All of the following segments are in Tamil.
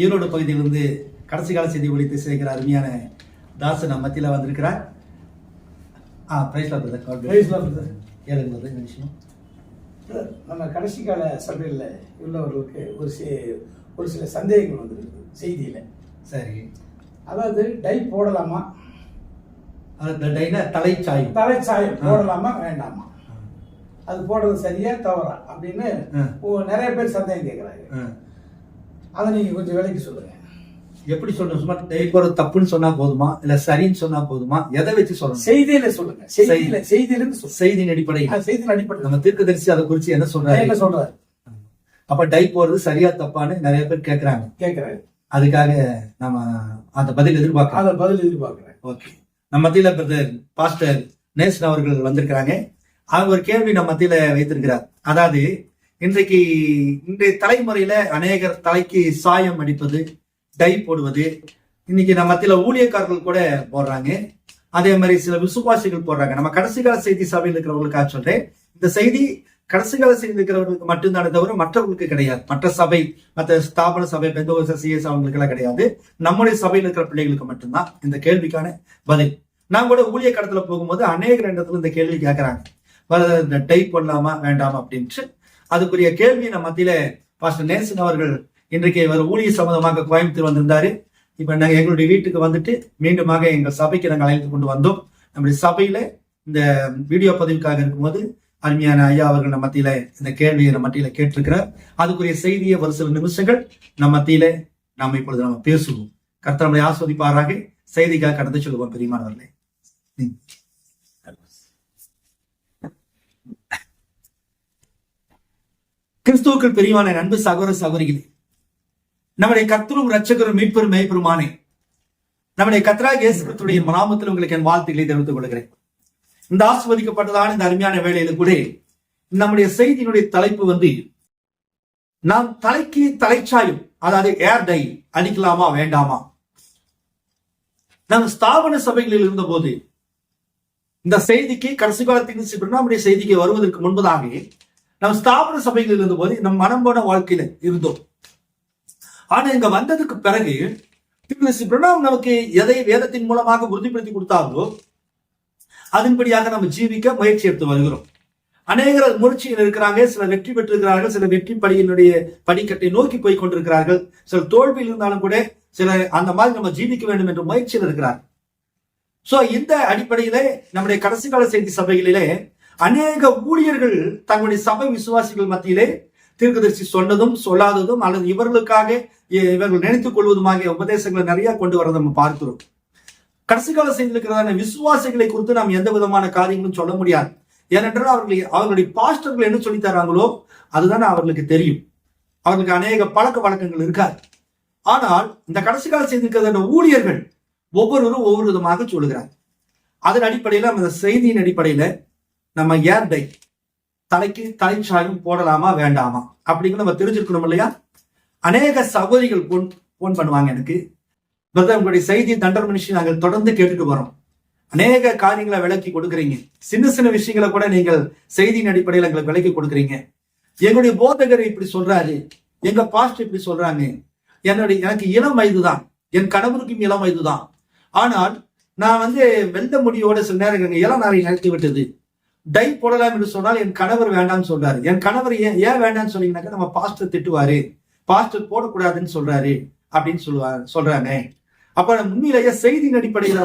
ஈரோடு பகுதியிலிருந்து கடைசி கால செய்தி ஒழித்து சேர்க்கிற அருமையான தாசன் நம்ம மத்தியில் வந்திருக்கிறார். ஏழுங்கிறது விஷயம் நம்ம கடைசி கால சபையில் உள்ளவர்களுக்கு ஒரு சில சந்தேகங்கள் வந்துருக்கு செய்தியில். சரி, அதாவது டை போடலாமா, தலைச்சாயம் போடலாமா வேண்டாமா, அது போடுறது சரியா தவறா அப்படின்னு நிறைய பேர் சந்தேகம் கேட்குறாங்க. அதை நீங்க கொஞ்சம் விலைக்கு சொல்லுங்க. எப்படி சொல்லணும்? சும்மா டை போடுறது தப்புன்னு சொன்னா போதுமா, இல்ல சரின்னு சொன்னா போதுமா, எதை வச்சு சொல்லணும்? செய்தியில சொல்லுங்க. செய்தியின் அடிப்படை நம்ம தீர்க்கதரிசி அதை குறிச்சு என்ன சொல்றாரு? அப்ப டை போடுறது சரியா தப்பான்னு நிறைய பேர் கேட்கறாங்க. அதுக்காக நம்ம அந்த பதில் எதிர்பார்க்கிறேன். ஓகே, நம்ம மத்தியில பிரதர் பாஸ்டர் நேசன் அவர்கள் வந்திருக்கிறாங்க. அவங்க ஒரு கேள்வி நம்ம மத்தியில வைத்திருக்கிறார். அதாவது இன்றைய தலைமுறையில அநேகர் தலைக்கு சாயம் அடிப்பது, டை போடுவது, இன்னைக்கு நம்ம மத்தியில ஊழியக்காரர்கள் கூட போடுறாங்க. அதே மாதிரி சில விசுவாசிகள் போடுறாங்க. நம்ம கடைசி கால செய்தி சபையில் இருக்கிறவங்களுக்காக சொல்றேன். இந்த செய்தி கடைசி கால செய்தி இருக்கிறவர்களுக்கு மட்டும்தானே தவிர மற்றவர்களுக்கு கிடையாது. மற்ற சபை, மற்ற ஸ்தாபன சபை, பெந்தோசிஎஸ் அவங்களுக்கு எல்லாம் கிடையாது. நம்முடைய சபையில் இருக்கிற பிள்ளைகளுக்கு மட்டும்தான் இந்த கேள்விக்கான பதில். நான் கூட ஊழிய கடத்துல போகும்போது அநேக இடத்துல இந்த கேள்வி கேட்கறாங்க, இந்த டை போடலாமா வேண்டாமா அப்படின்ட்டு. அதுக்குரிய கேள்வி நம்ம மத்தியில பாஸ்டர் நேசன் அவர்கள் இன்றைக்கு ஒரு ஊழிய சம்பந்தமாக கோயம்புத்தூர் வந்திருந்தாரு. இப்ப நாங்க எங்களுடைய வீட்டுக்கு வந்துட்டு மீண்டுமாக எங்கள் சபைக்கு நாங்கள் அழைத்து கொண்டு வந்தோம். நம்முடைய சபையில இந்த வீடியோ பதிவுக்காக இருக்கும்போது அருமையான ஐயா அவர்கள் நம்ம மத்தியில இந்த கேள்வியை நம்ம மத்தியில கேட்டிருக்கிறார். அதுக்குரிய செய்தியை ஒரு சில நிமிஷங்கள் நம்ம மத்தியில நாம் இப்பொழுது நம்ம பேசுவோம். கர்த்தர் நம்மளை ஆஸ்வதிப்பாராக. செய்திக்காக கடந்து சொல்லுவோம். பெரியமானவர்களே, கிறிஸ்துவுக்குள் பெரியமான அன்பு சகோதர சகோதரிகளே, நம்முடைய கர்த்தரும் இரட்சகரும் மீட்பெரும் மேய்ப்பெருமானே, நம்முடைய கர்த்தராகிய இயேசு கிறிஸ்துவின் நாமத்தில் உங்களுக்கு என் வாழ்த்துக்களை தெரிவித்துக் கொள்கிறேன். இந்த ஆசிர்வதிக்கப்பட்டதான இந்த அருமையான வேளையில கூட நம்முடைய செய்தியினுடைய தலைப்பு நாம் தலைக்கு தலைச்சாயும், அதாவது ஏர் டை அடிக்கலாமா வேண்டாமா. நாம் ஸ்தாபன சபைகளில் இருந்த போது இந்த செய்திக்கு கடைசி காலத்தின் நம்முடைய செய்திக்கு வருவதற்கு முன்பதாக நம் ஸ்தாபன சபைகளில் இருந்த போது நம் மனம் போன வாழ்க்கையில இருந்தோம். ஆனா இங்க வந்ததுக்கு பிறகு நமக்கு எதை வேதத்தின் மூலமாக உறுதிப்படுத்தி கொடுத்தார்களோ அதன்படியாக நம்ம ஜீவிக்க முயற்சி எடுத்து வருகிறோம். அநேகர் முயற்சியில் இருக்கிறாங்க. சிலர் வெற்றி பெற்றிருக்கிறார்கள், சிலர் வெற்றி படியினுடைய படிக்கட்டை நோக்கி போய் கொண்டிருக்கிறார்கள். சிலர் தோல்வியில் இருந்தாலும் கூட சிலர் அந்த மாதிரி நம்ம ஜீவிக்க வேண்டும் என்ற முயற்சியில் இருக்கிறார்கள். சோ இந்த அடிப்படையிலே நம்முடைய கடைசி கால செய்தி சபைகளிலே அநேக ஊழியர்கள் தங்களுடைய சபை விசுவாசிகள் மத்தியிலே தீர்க்கதரிசி சொன்னதும் சொல்லாததும் அல்லது இவர்களுக்காக இவர்கள் நினைத்துக் கொள்வதுமாகிய உபதேசங்களை நிறைய கொண்டு வரதை நம்ம பார்க்கிறோம். கடைசி கால செய்தியில் இருக்கிறதான விசுவாசிகளை குறித்து நாம் எந்த விதமான காரியங்களும் சொல்ல முடியாது. ஏனென்றால் அவர்களுடைய பாஸ்டர்கள் என்ன சொல்லி தராங்களோ அதுதானே அவர்களுக்கு தெரியும். அவர்களுக்கு அநேக பழக்க வழக்கங்கள் இருக்காது. ஆனால் இந்த கடைசி கால செய்தி இருக்கிறதான ஊழியர்கள் ஒவ்வொருவரும் ஒவ்வொரு விதமாக சொல்லுகிறார். அதன் அடிப்படையில அந்த செய்தியின் அடிப்படையில நம்ம ஏர் டை, தலைக்கு தலைச்சாயம் போடலாமா வேண்டாமா அப்படிங்கிற நம்ம தெரிஞ்சிருக்கணும் இல்லையா? அநேக சகோதரிகள் போன் பண்ணுவாங்க எனக்கு, பிரதர் உங்களுடைய செய்தி தண்டர் மனுஷன் நாங்கள் தொடர்ந்து கேட்டுட்டு வரோம், அநேக காரியங்களை விளக்கி கொடுக்குறீங்க, சின்ன சின்ன விஷயங்களை கூட நீங்கள் செய்தியின் அடிப்படையில் எங்களுக்கு விளக்கி கொடுக்குறீங்க, எங்களுடைய போதகர் இப்படி சொல்றாரு, எங்க பாஸ்டர் இப்படி சொல்றாங்க, எனக்கு இளம் வயது தான், என் கணவருக்கும் இளம் வயது தான், ஆனால் நான் வெள்ள முடியோட சில நேரம் இளம் நாரை நிறுத்தி விட்டது, டை போடலாம் என்று சொன்னால் என் கணவர் வேண்டாம்னு சொல்றாரு. என் கணவர் ஏன் வேண்டாம்னு சொன்னீங்கன்னாக்கா நம்ம பாஸ்டர் திட்டுவாரு, பாஸ்டர் போடக்கூடாதுன்னு சொல்றாரு அப்படின்னு சொல்றாங்க. அப்ப உண்மையிலேயே செய்தியின் அடிப்படையில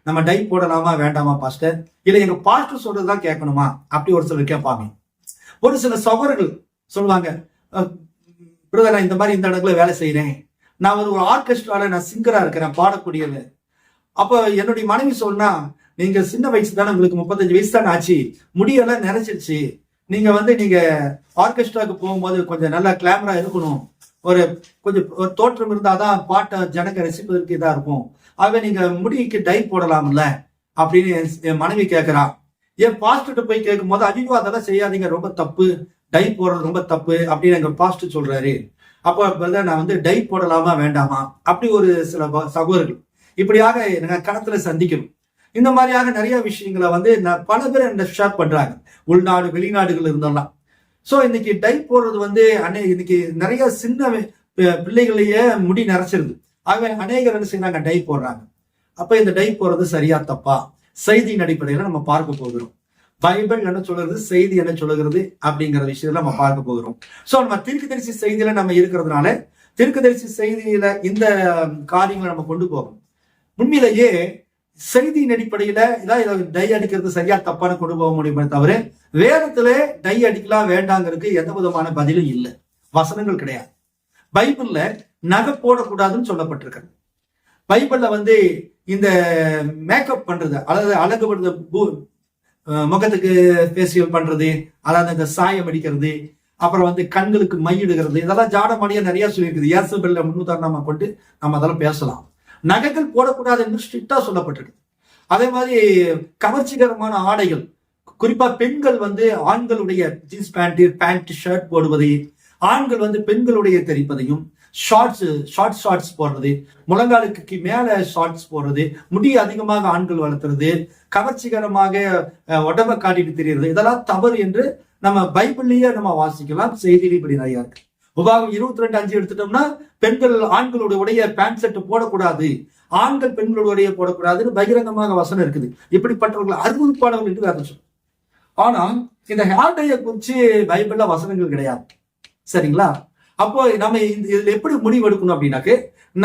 நம்ம டை போடலாமா வேண்டாமா பாஸ்டர், இல்ல எங்க பாஸ்டர் சொல்றதுதான் கேட்கணுமா அப்படி ஒரு சிலர் கேட்பாங்க. ஒரு சில சகோதரர்கள் சொல்லுவாங்க, பிரதர் நான் இந்த மாதிரி இந்த இடத்துல வேலை செய்யறேன், நான் ஒரு ஆர்கெஸ்ட்ரால நான் சிங்கரா இருக்கிறேன், பாடக்கூடியது. அப்ப என்னுடைய மனைவி சொன்னா, நீங்க சின்ன வயசு தானே, உங்களுக்கு 35 வயசு தானே ஆச்சு, முடியெல்லாம் நிறைச்சிருச்சு, நீங்க நீங்க ஆர்கெஸ்ட்ராக்கு போகும்போது கொஞ்சம் நல்லா கிளாமரா இருக்கணும், கொஞ்சம் ஒரு தோற்றம் இருந்தாதான் பாட்டை ஜனங்க ரசிப்பதற்கு இதா இருக்கும், ஆகவே நீங்க முடிக்கு டை போடலாம்ல அப்படின்னு என் மனைவி கேட்கிறா. என் பாஸ்டர்கிட்ட போய் கேட்கும் போது, அதிகம் அதெல்லாம் செய்யாதீங்க, ரொம்ப தப்பு, டை போடுறது ரொம்ப தப்பு அப்படின்னு எங்க பாஸ்டர் சொல்றாரு. அப்போ நான் டை போடலாமா வேண்டாமா அப்படி ஒரு சில சகோதரர்கள் இப்படியாக நாங்க களத்துல சந்திக்கணும். இந்த மாதிரியாக நிறைய விஷயங்களை பல பேர் என்ன ஷேர் பண்றாங்க, உள்நாடு வெளிநாடுகள் இருந்தெல்லாம். சோ இன்னைக்கு டை போடுறது இன்னைக்கு நிறைய சின்ன பிள்ளைகளையே முடி நரைச்சிருது. ஆகவே அநேகர் என்ன செய்யறாங்க, டை போடுறாங்க. அப்ப இந்த டை போடுறது சரியா தப்பா, செய்தியின் அடிப்படையில நம்ம பார்க்க போகிறோம். பைபிள் என்ன சொல்றது, செய்தி என்ன சொல்லுகிறது அப்படிங்கிற விஷயத்துல நம்ம பார்க்க போகிறோம். சோ நம்ம தீர்க்கதரிசி செய்தியில நம்ம இருக்கிறதுனால தீர்க்கதரிசி செய்தியில இந்த காரியங்களை நம்ம கொண்டு போகணும். உண்மையிலேயே செய்தியின் அடிப்படையில இதை டை அடிக்கிறது சரியா தப்பான கொண்டு போக முடியுமே தவிர வேதத்துல டை அடிக்கலாம் வேண்டாங்கிறதுக்கு எந்த விதமான பதிலும் இல்லை, வசனங்கள் கிடையாது. பைபிள்ல நகை போடக்கூடாதுன்னு சொல்லப்பட்டிருக்கிறது. பைபிள்ல இந்த மேக்கப் பண்றது, அதாவது அழகுபடுறது, முகத்துக்கு ஃபேஷியல் பண்றது, அதாவது இந்த சாயம் அடிக்கிறது, அப்புறம் கண்களுக்கு மையிடுகிறது, இதெல்லாம் ஜாடமாடியா நிறைய சொல்லியிருக்குது. ஏசபெல்ல முன்னுதாரணமா கொண்டு நம்ம அதெல்லாம் பேசலாம். நகைகள் போடக்கூடாது என்று ஸ்ட்ரிக்டா சொல்லப்பட்டிருக்கு. அதே மாதிரி கவர்ச்சிகரமான ஆடைகள், குறிப்பா பெண்கள் ஆண்களுடைய ஜீன்ஸ் பேண்ட் ஷர்ட் போடுவதை, ஆண்கள் பெண்களுடைய தெரிப்பதையும், ஷார்ட்ஸ் போடுறது, முழங்காலுக்கு மேல ஷார்ட்ஸ் போடுறது, முடி அதிகமாக ஆண்கள் வளர்த்துறது, கவர்ச்சிகரமாக உடம்ப காட்டிட்டு தெரியுறது, இதெல்லாம் தவறு என்று நம்ம பைபிள்லயே நம்ம வாசிக்கலாம். செய்தியில இப்படி நிறைய இருக்கு. உபாகம் 22:5 எடுத்துட்டோம்னா பெண்கள் ஆண்களுடைய பேண்ட் ஷர்ட் போடக்கூடாது, ஆண்கள் பெண்களுடைய போடக்கூடாதுன்னு பகிரங்கமாக வசனம் இருக்குது. இப்படிப்பட்டவர்கள் அருவருப்பானவர்கள் என்று வேற சொல்லும். ஆனா இந்த ஹேர் டைய குறிச்சு பைபிள்ல வசனங்கள் கிடையாது. சரிங்களா? அப்போ நம்ம இதுல எப்படி முடிவு எடுக்கணும் அப்படின்னாக்க,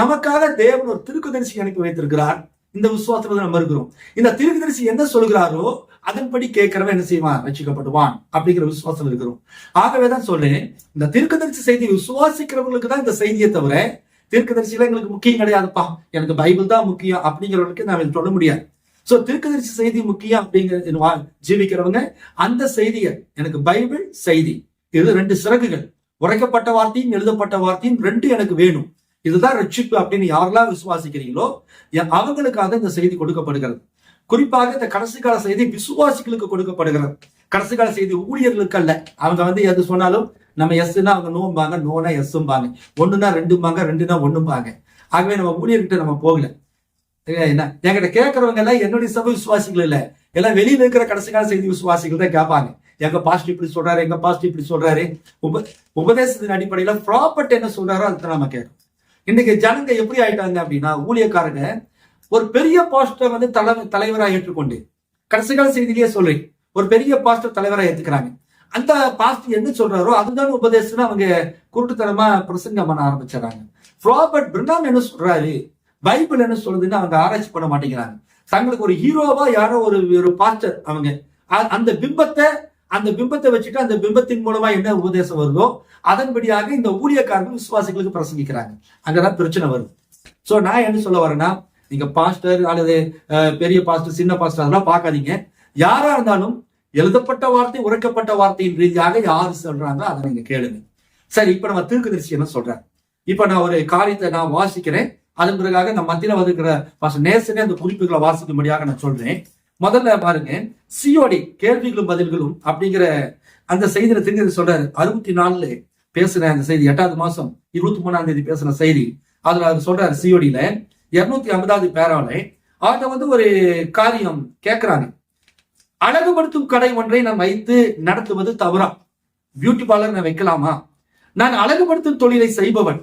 நமக்காக தேவன் ஒரு தீர்க்கதரிசி அனுப்பி வைத்திருக்கிறார். இந்த விசுவாசத்துல நம்ம இருக்கிறோம். இந்த தீர்க்கதரிசி என்ன சொல்கிறாரோ அதன்படி கேட்கிறவன் என்ன செய்வான், ரட்சிக்கப்படுவான் அப்படிங்கிற விசுவாசம் இருக்கிறோம். ஆகவேதான் சொல்றேன், இந்த தீர்க்கதரிசி செய்தி விசுவாசிக்கிறவங்களுக்கு தான் இந்த செய்தியை தவிர தீர்க்கதரிசியில எங்களுக்கு முக்கியம் கிடையாதுப்பா, எனக்கு பைபிள் தான் முக்கியம் அப்படிங்கிறவங்களுக்கு நான் சொல்ல முடியாது. சோ தீர்க்கதரிசி செய்தி முக்கியம் அப்படிங்கிற ஜீவிக்கிறவங்க அந்த செய்தியை, எனக்கு பைபிள் செய்தி இது 2 சிறகுகள், உரைக்கப்பட்ட வார்த்தையும் எழுதப்பட்ட வார்த்தையும் 2 எனக்கு வேணும், இதுதான் ரட்சிப்பு அப்படின்னு யாரெல்லாம் விசுவாசிக்கிறீங்களோ அவங்களுக்காக இந்த செய்தி கொடுக்கப்படுகிறது. குறிப்பாக இந்த கடைசி கால செய்தி விசுவாசிகளுக்கு கொடுக்கப்படுகிறது. கடைசி கால செய்தி ஊழியர்களுக்கு அல்ல. அவங்க எது சொன்னாலும் நம்ம எஸ்னா அவங்க நோம்பாங்க, நோனா எஸ்ஸும்பாங்க, 1னா 2பாங்க, 2னா 1பாங்க. ஆகவே நம்ம ஊழியர்கிட்ட நம்ம போகல. என்ன என்கிட்ட கேட்கறவங்க எல்லாம் என்னுடைய சபை விசுவாசிகள் இல்ல, எல்லாம் வெளியில இருக்கிற கடைசி கால செய்தி விசுவாசிகள் தான் கேட்பாங்க. எங்க பாஸ்டர் இப்படி சொல்றாரு, எங்க பாஸ்டர் இப்படி சொல்றாரு. உபதேசத்தின் அடிப்படையில ப்ராப்பர்ட் என்ன சொல்றாரோ அதுக்கு நம்ம கேட்கணும். இன்னைக்கு ஜனங்க எப்படி ஆயிட்டாங்க அப்படின்னா, ஊழியக்காரங்க ஒரு பெரிய பாஸ்டர் தலைவராக ஏற்றுக்கொண்டு, கடைசி கால செய்தியிலேயே சொல்றேன், ஒரு பெரிய பாஸ்டர் தலைவராக ஏத்துக்கிறாங்க. அந்த பாஸ்டர் என்ன சொல்றாரோ அதுதான் உபதேசம். அவங்க குருட்டுத்தனமா பிரசங்கம் பண்ண ஆரம்பிச்சாங்க. ராபர்ட் பிரணாம் என்ன சொல்றாரு, பைபிள் என்ன சொல்றதுன்னு அவங்க ஆராய்ச்சி பண்ண மாட்டேங்கிறாங்க. தங்களுக்கு ஒரு ஹீரோவா யாரோ ஒரு பாஸ்டர், அவங்க அந்த பிம்பத்தை வச்சுட்டு அந்த பிம்பத்தின் மூலமா என்ன உபதேசம் வருதோ அதன்படியாக இந்த ஊழியக்காரர்கள் விசுவாசிகளுக்கு பிரசங்கிக்கிறாங்க. அங்கதான் பிரச்சனை வருது. சோ நான் என்ன சொல்ல வரேன்னா, நீங்க பாஸ்டர் அல்லது பெரிய பாஸ்டர் சின்ன பாஸ்டர் அதெல்லாம் பார்க்காதீங்க. யாரா இருந்தாலும் எழுதப்பட்ட வார்த்தை உரைக்கப்பட்ட வார்த்தையின் ரீதியாக யாரு சொல்றாங்களோ அதை நீங்க கேளுங்க. சரி, இப்ப நம்ம தீர்க்கதரிசி என்ன சொல்றேன், இப்ப நான் ஒரு காரியத்தை நான் வாசிக்கிறேன். அதன் பிறகாக நம்ம மத்தியில இருக்கிற பாஸ்டர் நேசனே அந்த குறிப்புகளை வாசிக்கும்படியாக நான் சொல்றேன். முதல்ல பாருங்க, சியோடி கேள்விகளும் பதில்களும் அப்படிங்கிற அந்த செய்தியில தீர்க்கதரிசி சொல்றாரு. 64 பேசுற அந்த செய்தி, 8வது மாசம் 23ஆம் தேதி பேசுற செய்தி. அதுல அவர் சொல்றாரு, சியோடியில 250வது பேரால ஆட்ட ஒரு காரியம் கேட்கிறாங்க. அழகுபடுத்தும் கடை ஒன்றை நான் வைத்து நடத்துவது தவறா? பியூட்டி பார்லர் நான் வைக்கலாமா? நான் அழகுபடுத்தும் தொழிலை செய்பவன்.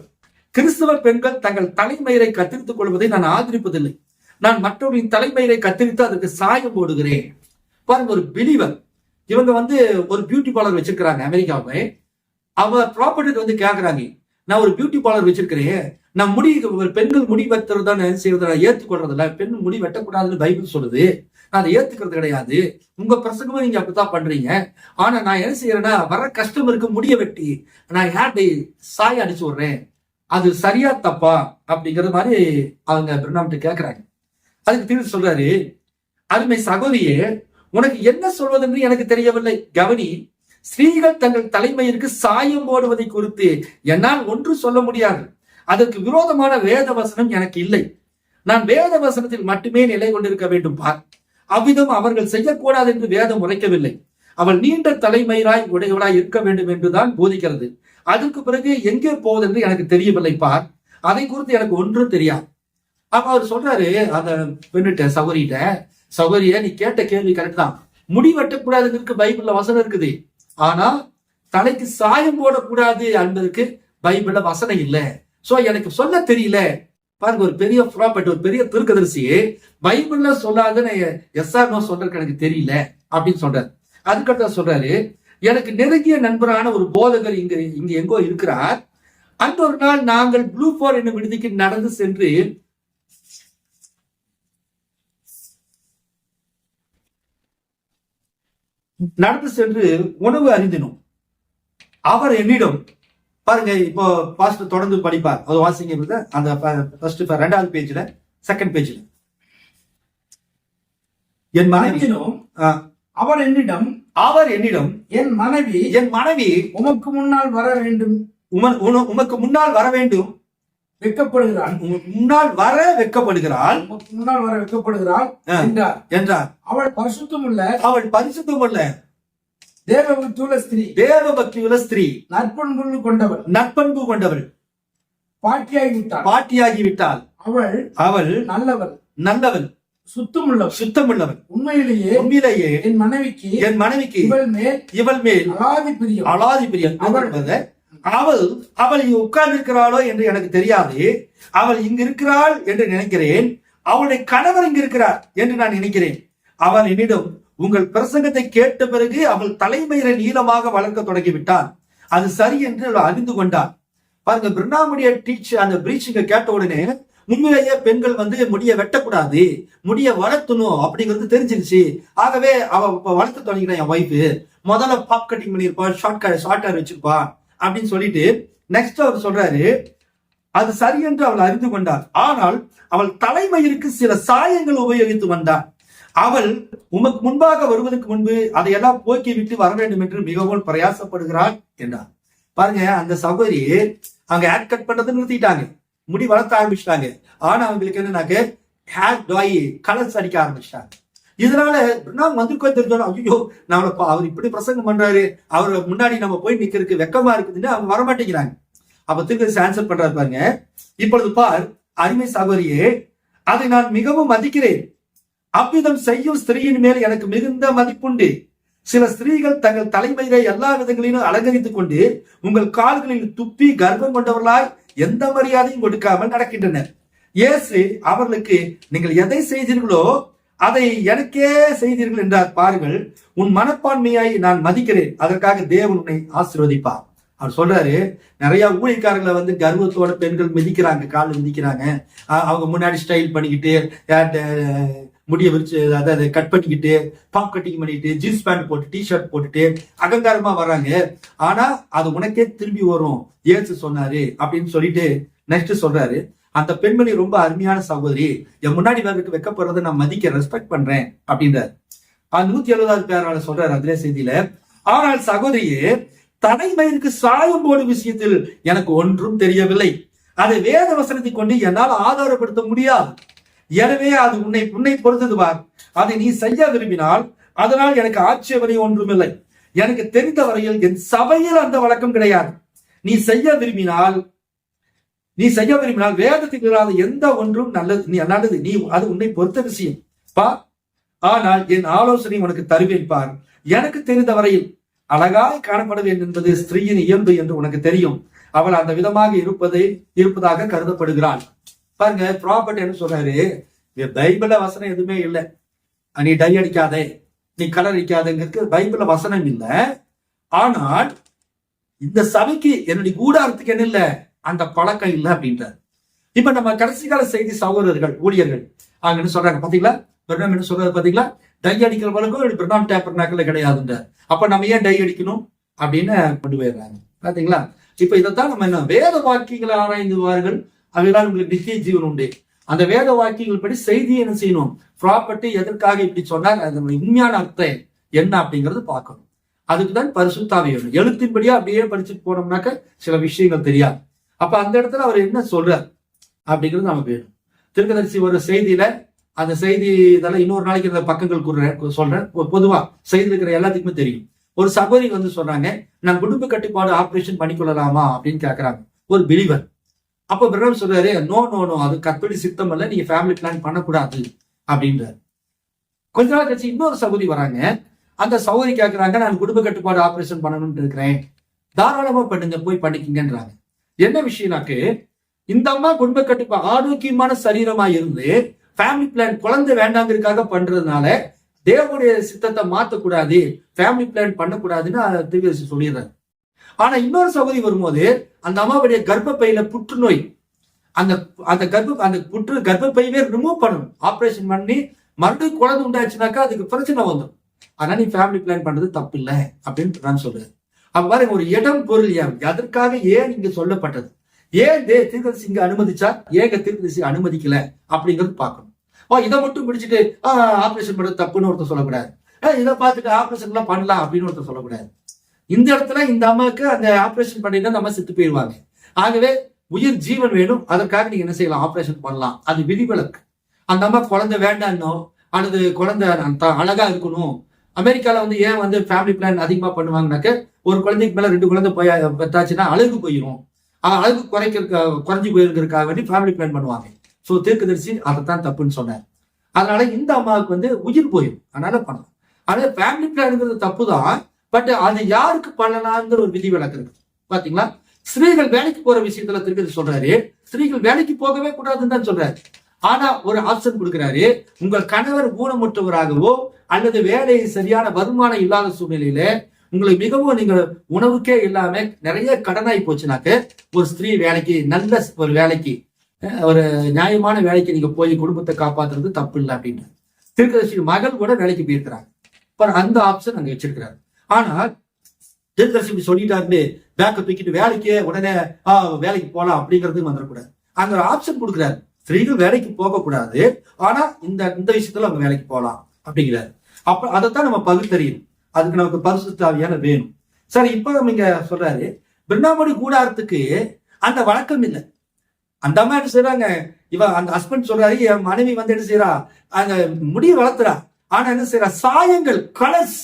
கிறிஸ்தவ பெண்கள் தங்கள் தலைமயிரை கத்திரித்துக் கொள்வதை நான் ஆதரிப்பதில்லை. நான் மற்றவர்களின் தலைமயிரை கத்திரித்து அதற்கு சாயம் போடுகிறேன். பாருங்க, ஒரு பிலீவர் இவங்க ஒரு பியூட்டி பார்லர் வச்சிருக்கிறாங்க அமெரிக்காவை. அவ ப்ராப்பர்ட்டி கேக்குறாங்க, நான் ஒரு பியூட்டி பார்லர் வச்சிருக்கிறேன், நான் பெண்கள் முடி வெட்டுறதா செய்யறத நான் ஏத்துக்கொள்றது இல்ல, பெண் முடி வெட்டக்கூடாதுன்னு பைபிள் சொல்லுது, நான் அதை ஏத்துக்கிறது கிடையாது. உங்க பிரசங்கமும் நீங்க அப்படித்தான் பண்றீங்க. ஆனா நான் என்ன செய்யறேன்னா, வர கஸ்டமருக்கு முடிய வெட்டி நான் ஹேர்டை சாய அடிச்சு விடுறேன், அது சரியா தப்பா அப்படிங்கிறது மாதிரி அவங்க பிரணாம்கிட்ட கேட்கிறாங்க. அதுக்கு திரும்பி சொல்றாரு, அருமை சகோதரியே, உனக்கு என்ன சொல்வதென்று எனக்கு தெரியவில்லை. கவனி, ஸ்திரீகள் தங்கள் தலைமையிற்கு சாயம் போடுவதை குறித்து என்னால் ஒன்று சொல்ல முடியாது. அதற்கு விரோதமான வேத வசனம் எனக்கு இல்லை. நான் வேத வசனத்தில் மட்டுமே நிலை கொண்டிருக்க வேண்டும் பார். அவ்விதம் அவர்கள் செய்யக்கூடாது என்று வேதம் உரைக்கவில்லை. அவள் நீண்ட தலைமயிராய் உடையவளாய் இருக்க வேண்டும் என்றுதான் போதிக்கிறது. அதற்கு பிறகு எங்கே போவது என்று எனக்கு தெரியவில்லை பார். அதை குறித்து எனக்கு ஒன்றும் தெரியாது. அப்ப அவர் சொல்றாரு அந்த பெண்ணிட்ட, சகோதரிய நீ கேட்ட கேள்வி கரெக்ட் தான். முடி வெட்டக்கூடாதுன்னு பைபிள்ல வசனம் இருக்குது. ஆனா தலைக்கு சாயம் போடக்கூடாது என்பதற்கு பைபிள்ல வசனம் இல்ல, சோ எனக்கு சொல்ல தெரியல. பாருங்க, ஒரு பெரிய ப்ராபர்ட், ஒரு பெரிய தீர்க்கதரிசியே பைபிள்ல சொல்லாதுன்னு எஸ்ஆர் நோ சொல்றதுக்கு எனக்கு தெரியல அப்படின்னு சொல்றாரு. அதுக்கடுத்து சொல்றாரு, எனக்கு நெருங்கிய நண்பரான ஒரு போதகர் இங்க எங்கோ இருக்கிறார். அந்த ஒரு நாள் நாங்கள் ப்ளூ போர் என்னும் விடுதிக்கு நடந்து சென்று உணவு அருந்தினோம். அவர் என்னிடம், பாருங்க இப்போ பாஸ்டர் தொடர்ந்து படிப்பார், அது வாசிங்க அந்த ஃபர்ஸ்ட் 2வது பேஜ்ல 2nd பேஜ்ல. என் மனைவி அவர் என்னிடம் என் மனைவி உமக்கு முன்னால் வர வேண்டும், உமக்கு முன்னால் வர வேண்டும், வெட்கப்படுகிறாள், முன்னால் வர வெட்கப்படுகிறாள் என்றார். அவள் பரிசுத்தமுள்ள தேவபக்தியுள்ள ஸ்திரீ, நற்பண்பு கொண்டவள், பாட்டியாகிவிட்டாள். அவள் நல்லவள், சுத்தமுள்ளவள். உண்மையிலேயே என் மனைவிக்கு இவள் மேல் அலாதி பிரியம். அவள் இங்கு உட்கார்ந்து இருக்கிறாளோ என்று எனக்கு தெரியாது. அவள் இங்கு இருக்கிறாள் என்று நினைக்கிறேன். அவளுடைய கணவர் இங்கு இருக்கிறார் என்று நான் நினைக்கிறேன். அவள் என்னிடம், உங்கள் பிரசங்கத்தை கேட்ட பிறகு அவள் தலைமயிரை நீளமாக வளர்க்க தொடங்கிவிட்டாள். அது சரி என்று அவள் அறிந்து கொண்டாள். பாருங்க, பிரணாமுடைய அந்த பிரீச்சிங்க கேட்ட உடனே உண்மையிலேயே பெண்கள் முடிய வெட்டக்கூடாது, முடிய வளர்த்தணும் அப்படிங்கிறது தெரிஞ்சிருச்சு. ஆகவே அவ வளர்த்து தொடங்கினா, என் ஒய்ஃபு முதல்ல பாப் கட்டிங் பண்ணிருப்பா, ஷார்ட் ஹேர் வச்சிருப்பா அப்படின்னு சொல்லிட்டு நெக்ஸ்ட் அவர் சொல்றாரு, அது சரி என்று அவள் அறிந்து கொண்டாள். ஆனால் அவள் தலைமயிருக்கு சில சாயங்கள் உபயோகித்து வந்தாள். அவள் உமக்கு முன்பாக வருவதற்கு முன்பு அதையெல்லாம் போக்கி விட்டு வர வேண்டும் என்று மிகவும் பிரயாசப்படுகிறாள் என்றார். பாருங்க, அந்த சகோதரி அவங்க ஹேர் கட் பண்றதை நிறுத்திட்டாங்க, முடி வளர்த்த ஆரம்பிச்சிட்டாங்க. ஆனா அவங்களுக்கு என்னன்னாக்க ஹேர் டாய் கலர்ஸ் அடிக்க ஆரம்பிச்சிட்டாங்க. இதனால நான் தெரிஞ்சோம், ஐயோ நம்மள அவர் இப்படி பிரசங்கம் பண்றாரு, அவரை முன்னாடி நம்ம போய் நிக்கிறதுக்கு வெக்கமா இருக்குதுன்னு அவங்க வரமாட்டேங்கிறாங்க. அப்ப திருப்பி ஆன்சர் பண்றாரு பாருங்க. இப்பொழுது பார் அருமை சகோதரியே, அதை நான் மிகவும் மதிக்கிறேன். அவ்விதம் செய்யும் ஸ்திரீயின் மேல் எனக்கு மிகுந்த மதிப்புண்டு. சில ஸ்திரீகள் தங்கள் தலைமயிரை எல்லா விதங்களிலும் அலங்கரித்துக் கொண்டு உங்கள் கால்களில் துப்பி கர்ப்பம் கொண்டவர்களாய் எந்த மரியாதையும் கொடுக்காமல் நடக்கின்றனர். இயேசு அவர்களுக்கு, நீங்கள் எதை செய்தீர்களோ அதை எனக்கே செய்தீர்கள் என்றார். பாருங்கள், உன் மனப்பான்மையாய் நான் மதிக்கிறேன், அதற்காக தேவன் உன்னை ஆசீர்வதிப்பார். அவர் சொல்றாரு, நிறைய ஊழியக்காரர்களை கர்வத்தோட பெண்கள் மிதிக்கிறாங்க, காலில் மிதிக்கிறாங்க. அவங்க முன்னாடி ஸ்டைல் பண்ணிக்கிட்டு, முடிய விரிச்சு அதாவது கட் பண்ணிக்கிட்டு, பாப் கட்டிங் பண்ணிட்டு, ஜீன்ஸ் பேண்ட் போட்டு, டிஷர்ட் போட்டுட்டு அகங்காரமா வர்றாங்க. ஆனா அது உனக்கே திரும்பி வரும், ஏசு சொன்னாரு அப்படின்னு சொல்லிட்டு நெக்ஸ்ட் சொல்றாரு, அந்த பெண்மணி ரொம்ப அருமையான சகோதரி, என் முன்னாடி வரதுக்கு வைக்கப்படுறதை நான் மதிக்க ரெஸ்பெக்ட் பண்றேன் அப்படின்றார். 170வது பேரால சொல்றாரு அதிலே செய்தியில. ஆனால் சகோதரியே, தலைமயிருக்கு சாயம் போடும் விஷயத்தில் எனக்கு ஒன்றும் தெரியவில்லை. அதை வேத வசனத்தை கொண்டு என்னால் ஆதாரப்படுத்த முடியாது. எனவே அது உன்னை பொறுத்தது பார். அதை நீ செய்ய விரும்பினால் அதனால் எனக்கு ஆட்சேபனை ஒன்றுமில்லை. எனக்கு தெரிந்த வரையில் என் சபையில் அந்த வழக்கம் கிடையாது. நீ செய்ய விரும்பினால் வேதத்தில் இல்லாத எந்த ஒன்றும் நல்லது. நீ அது உன்னை பொறுத்த விஷயம் பா. ஆனால் என் ஆலோசனை உனக்கு தருவேன் பார். எனக்கு தெரிந்த வரையில் அழகாய் காணப்பட வேண்டும் என்பது ஸ்திரீயின் இயல்பு என்று உனக்கு தெரியும். அவள் அந்த விதமாக இருப்பதாக கருதப்படுகிறாள். பாருங்க, ப்ராபர்ட் என்ன சொல்றாரு, பைபிள்ல வசனம் எதுவுமே இல்லை, நீ டை அடிக்காதே, நீ கலர் அடிக்காதங்கிறது பைபிள்ல வசனம் இல்லை. ஆனால் இந்த சபைக்கு என்னுடைய கூடாரத்துக்கு என்ன இல்லை, அந்த பழக்கம் இல்லை அப்படின்றார். இப்ப நம்ம கடைசி கால செய்தி சகோதரர்கள் ஊழியர்கள் அவங்க என்ன சொல்றாங்க பாத்தீங்களா, பிரணாம் என்ன சொல்றாரு பாத்தீங்களா, டை அடிக்கிற பழக்கம் பிரணாம் டேப்பர்னாக்கல கிடையாதுன்ற. அப்ப நம்ம ஏன் டை அடிக்கணும் அப்படின்னு கொண்டு போயிடுறாங்க பாத்தீங்களா. இப்ப இதைத்தான் நம்ம என்ன வேத வாக்கியங்களை ஆராய்ந்துவார்கள், அவையெல்லாம் உங்களுக்கு நித்திய ஜீவன் உண்டு. அந்த வேத வாக்கியங்கள் படி செய்தியை என்ன செய்யணும், ப்ராப்பர்ட்டி எதற்காக இப்படி சொன்னாங்க, அதனுடைய உண்மையான அர்த்தம் என்ன அப்படிங்கறது பார்க்கணும். அதுக்குதான் பரிசுத்தாவி வேணும். எழுத்தின்படியா அப்படியே படிச்சுட்டு போனோம்னாக்க சில விஷயங்கள் தெரியாது. அப்ப அந்த இடத்துல அவர் என்ன சொல்றார் அப்படிங்கிறது நமக்கு வேணும். தீர்க்கதரிசி ஒரு செய்தியில, அந்த செய்தி இதெல்லாம் இன்னொரு நாளைக்கு இந்த பக்கங்கள் சொல்றேன். பொதுவா செய்தி இருக்கிற எல்லாத்துக்குமே தெரியும். ஒரு சகோதரி சொல்றாங்க, நான் குடும்ப கட்டுப்பாடு ஆபரேஷன் பண்ணிக்கொள்ளலாமா அப்படின்னு கேட்கறாங்க, ஒரு பிலிவர். அப்ப பிரதமர் சொல்றாரு, நோ நோ நோ, அது கர்த்தருடைய சித்தம் இல்ல, நீங்க ஃபேமிலி பிளான் பண்ணக்கூடாது அப்படின்றாரு. கொஞ்ச நாள் கழிச்சு இன்னொரு சகோதரி வராங்க. அந்த சகோதரி கேட்கறாங்க, நான் குடும்ப கட்டுப்பாடு ஆபரேஷன் பண்ணணும்னு இருக்கிறேன், தாராளமா பண்ணுங்க, போய் பண்ணிக்கிங்கன்றாங்க. என்ன விஷயம்னாக்கு, இந்த அம்மா குடும்ப கட்டுப்பா ஆரோக்கியமான சரீரமா இருந்து ஃபேமிலி பிளான் குழந்தை வேண்டாங்கிறதுக்காக பண்றதுனால தேவனுடைய சித்தத்தை மாத்தக்கூடாது, ஃபேமிலி பிளான் பண்ணக்கூடாதுன்னு திருவிழா சொல்லிடுறாரு. ஆனா இன்னொரு சகோதரி வரும்போது அந்த அம்மாவுடைய கர்ப்பப்பையில புற்றுநோய், அந்த அந்த கர்ப்பப்பையவே ரிமூவ் பண்ணணும், ஆபரேஷன் பண்ணி மறுபடியும் குழந்தை உண்டாச்சுனாக்கா அதுக்கு பிரச்சனை வந்துடும். அதனால நீ ஃபேமிலி பிளான் பண்றது தப்பு இல்லை அப்படின்னு நான் சொல்றேன். அப்ப பாருங்க, ஒரு இடம் பொருள் அதற்காக ஏன் இங்க சொல்லப்பட்டது, ஏன் தீர்க்கதரிசி இங்க அனுமதிச்சா ஏங்க தீர்க்கதரிசி அனுமதிக்கல அப்படிங்கிறது பார்க்கணும். இதை மட்டும் பிடிச்சிட்டு ஆபரேஷன் பண்றது தப்புன்னு ஒருத்தர் சொல்லக்கூடாது, இதை பார்த்துட்டு ஆபரேஷன் எல்லாம் பண்ணலாம் அப்படின்னு ஒருத்தர் சொல்லக்கூடாது. இந்த இடத்துல இந்த அம்மாவுக்கு அந்த ஆபரேஷன் பண்ணிட்டு அந்த அம்மா செத்து போயிடுவாங்க. ஆகவே உயிர் ஜீவன் வேணும், அதற்காக நீங்க என்ன செய்யலாம், ஆபரேஷன் பண்ணலாம், அது விதிவிலக்கு. அந்த அம்மா குழந்தை வேண்டாம் அல்லது குழந்தை அழகா இருக்கணும். அமெரிக்கால ஏன் ஃபேமிலி பிளான் அதிகமா பண்ணுவாங்கனாக்க, ஒரு குழந்தைக்கு மேல 2 குழந்தை பெற்றாச்சுன்னா அழகு போயிடும், அழகு குறைஞ்சு போயிருக்கிறதுக்காக வேண்டி ஃபேமிலி பிளான் பண்ணுவாங்க. ஸோ தீர்க்கதரிசி அதைத்தான் தப்புன்னு சொன்னார். அதனால இந்த அம்மாவுக்கு உயிர் போயிடும், அதனால பண்ணலாம். அதனால ஃபேமிலி பிளான்ங்கிறது தப்பு தான், பட் அது யாருக்கு பண்ணலாம்ங்கிற ஒரு விதி விலக்கு இருக்கு. பாத்தீங்களா, ஸ்திரீகள் வேலைக்கு போற விஷயத்துல திருப்பி சொல்றாரு, ஸ்திரீகள் வேலைக்கு போகவே கூடாதுன்னு தான் சொல்றாரு. ஆனா ஒரு ஆப்ஷன் கொடுக்கிறாரு, உங்கள் கணவர் ஊனமுற்றவராகவோ அல்லது வேலையை சரியான வருமானம் இல்லாத சூழ்நிலையில உங்களுக்கு மிகவும் நீங்க உணவுக்கே இல்லாம நிறைய கடனாய் போச்சுனாக்க, ஒரு ஸ்திரீ வேலைக்கு, நல்ல ஒரு வேலைக்கு, ஒரு நியாயமான வேலைக்கு நீங்க போய் குடும்பத்தை காப்பாத்துறது தப்பு இல்லை அப்படின்னு தீர்க்கதரிசி மகள் கூட வேலைக்கு போயிருக்கிறாங்க. அந்த ஆப்ஷன் அங்க வச்சிருக்கிறாரு. ஆனால் தீர்க்கதரிசி சொல்லிட்டாருன்னு பேக்க தூக்கிட்டு வேலைக்கே உடனே வேலைக்கு போலாம் அப்படிங்கிறது வந்துடக்கூடாது. அங்க ஒரு ஆப்ஷன் கொடுக்குறாரு, ஸ்திரீகள் வேலைக்கு போக கூடாது, ஆனா இந்த விஷயத்துல அவங்க வேலைக்கு போகலாம் அப்படிங்கிறாரு. அப்ப அதைத்தான் நம்ம பகுத்தறியணும், அதுக்கு நமக்கு பரிசுத்த ஆவியான வேணும். சரி, இப்ப நம்ம இங்க சொல்றாரு, பிரணாமணி கூடாரத்துக்கு அந்த வழக்கம் இல்லை. அந்த அம்மா என்ன செய்யறாங்க, அந்த ஹஸ்பண்ட் சொல்றாரு, என் மனைவி என்ன செய்யறா, அந்த முடிய வளர்த்துறா, ஆனா என்ன செய்யறா, சாயங்கள் கலர்ஸ்,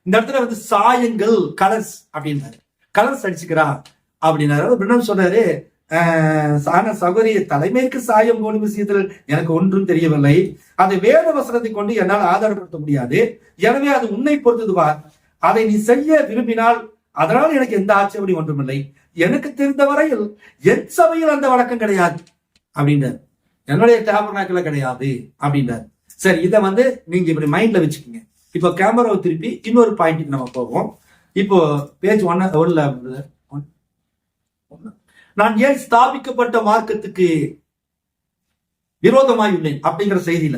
இந்த இடத்துல சாயங்கள் கலர்ஸ் அப்படின்னாரு, கலர்ஸ் அடிச்சுக்கிறா அப்படின்னாரு. பிரணாம் சொல்றாரு, ஆனா சகோதரி, தலைமைக்கு சாயம் போடும் விஷயத்தில் எனக்கு ஒன்றும் தெரியவில்லை, அதை வேத வசனத்தை கொண்டு என்னால் ஆதாரப்படுத்த முடியாது, எனவே அது உன்னை பொறுத்ததுவா, அதை நீ செய்ய விரும்பினால் அதனால் எனக்கு எந்த ஆட்சேபனையும் ஒன்றுமில்லை, எனக்கு தெரிந்த வரையில் என் சபையில் அந்த வழக்கம் கிடையாது அப்படின்றார், என்னுடைய டேபர்நாக்கில் கிடையாது அப்படின்றார். சரி, இதை நீங்க இப்படி மைண்ட்ல வச்சுக்கோங்க. இப்போ கேமராவை திருப்பி இன்னொரு பாயிண்ட்டுக்கு நம்ம போவோம். இப்போ பேஜ் 1 நான் ஏன் ஸ்தாபிக்கப்பட்ட மார்க்கத்துக்கு விரோதமாயுள்ளேன் அப்படிங்கிற செய்தியில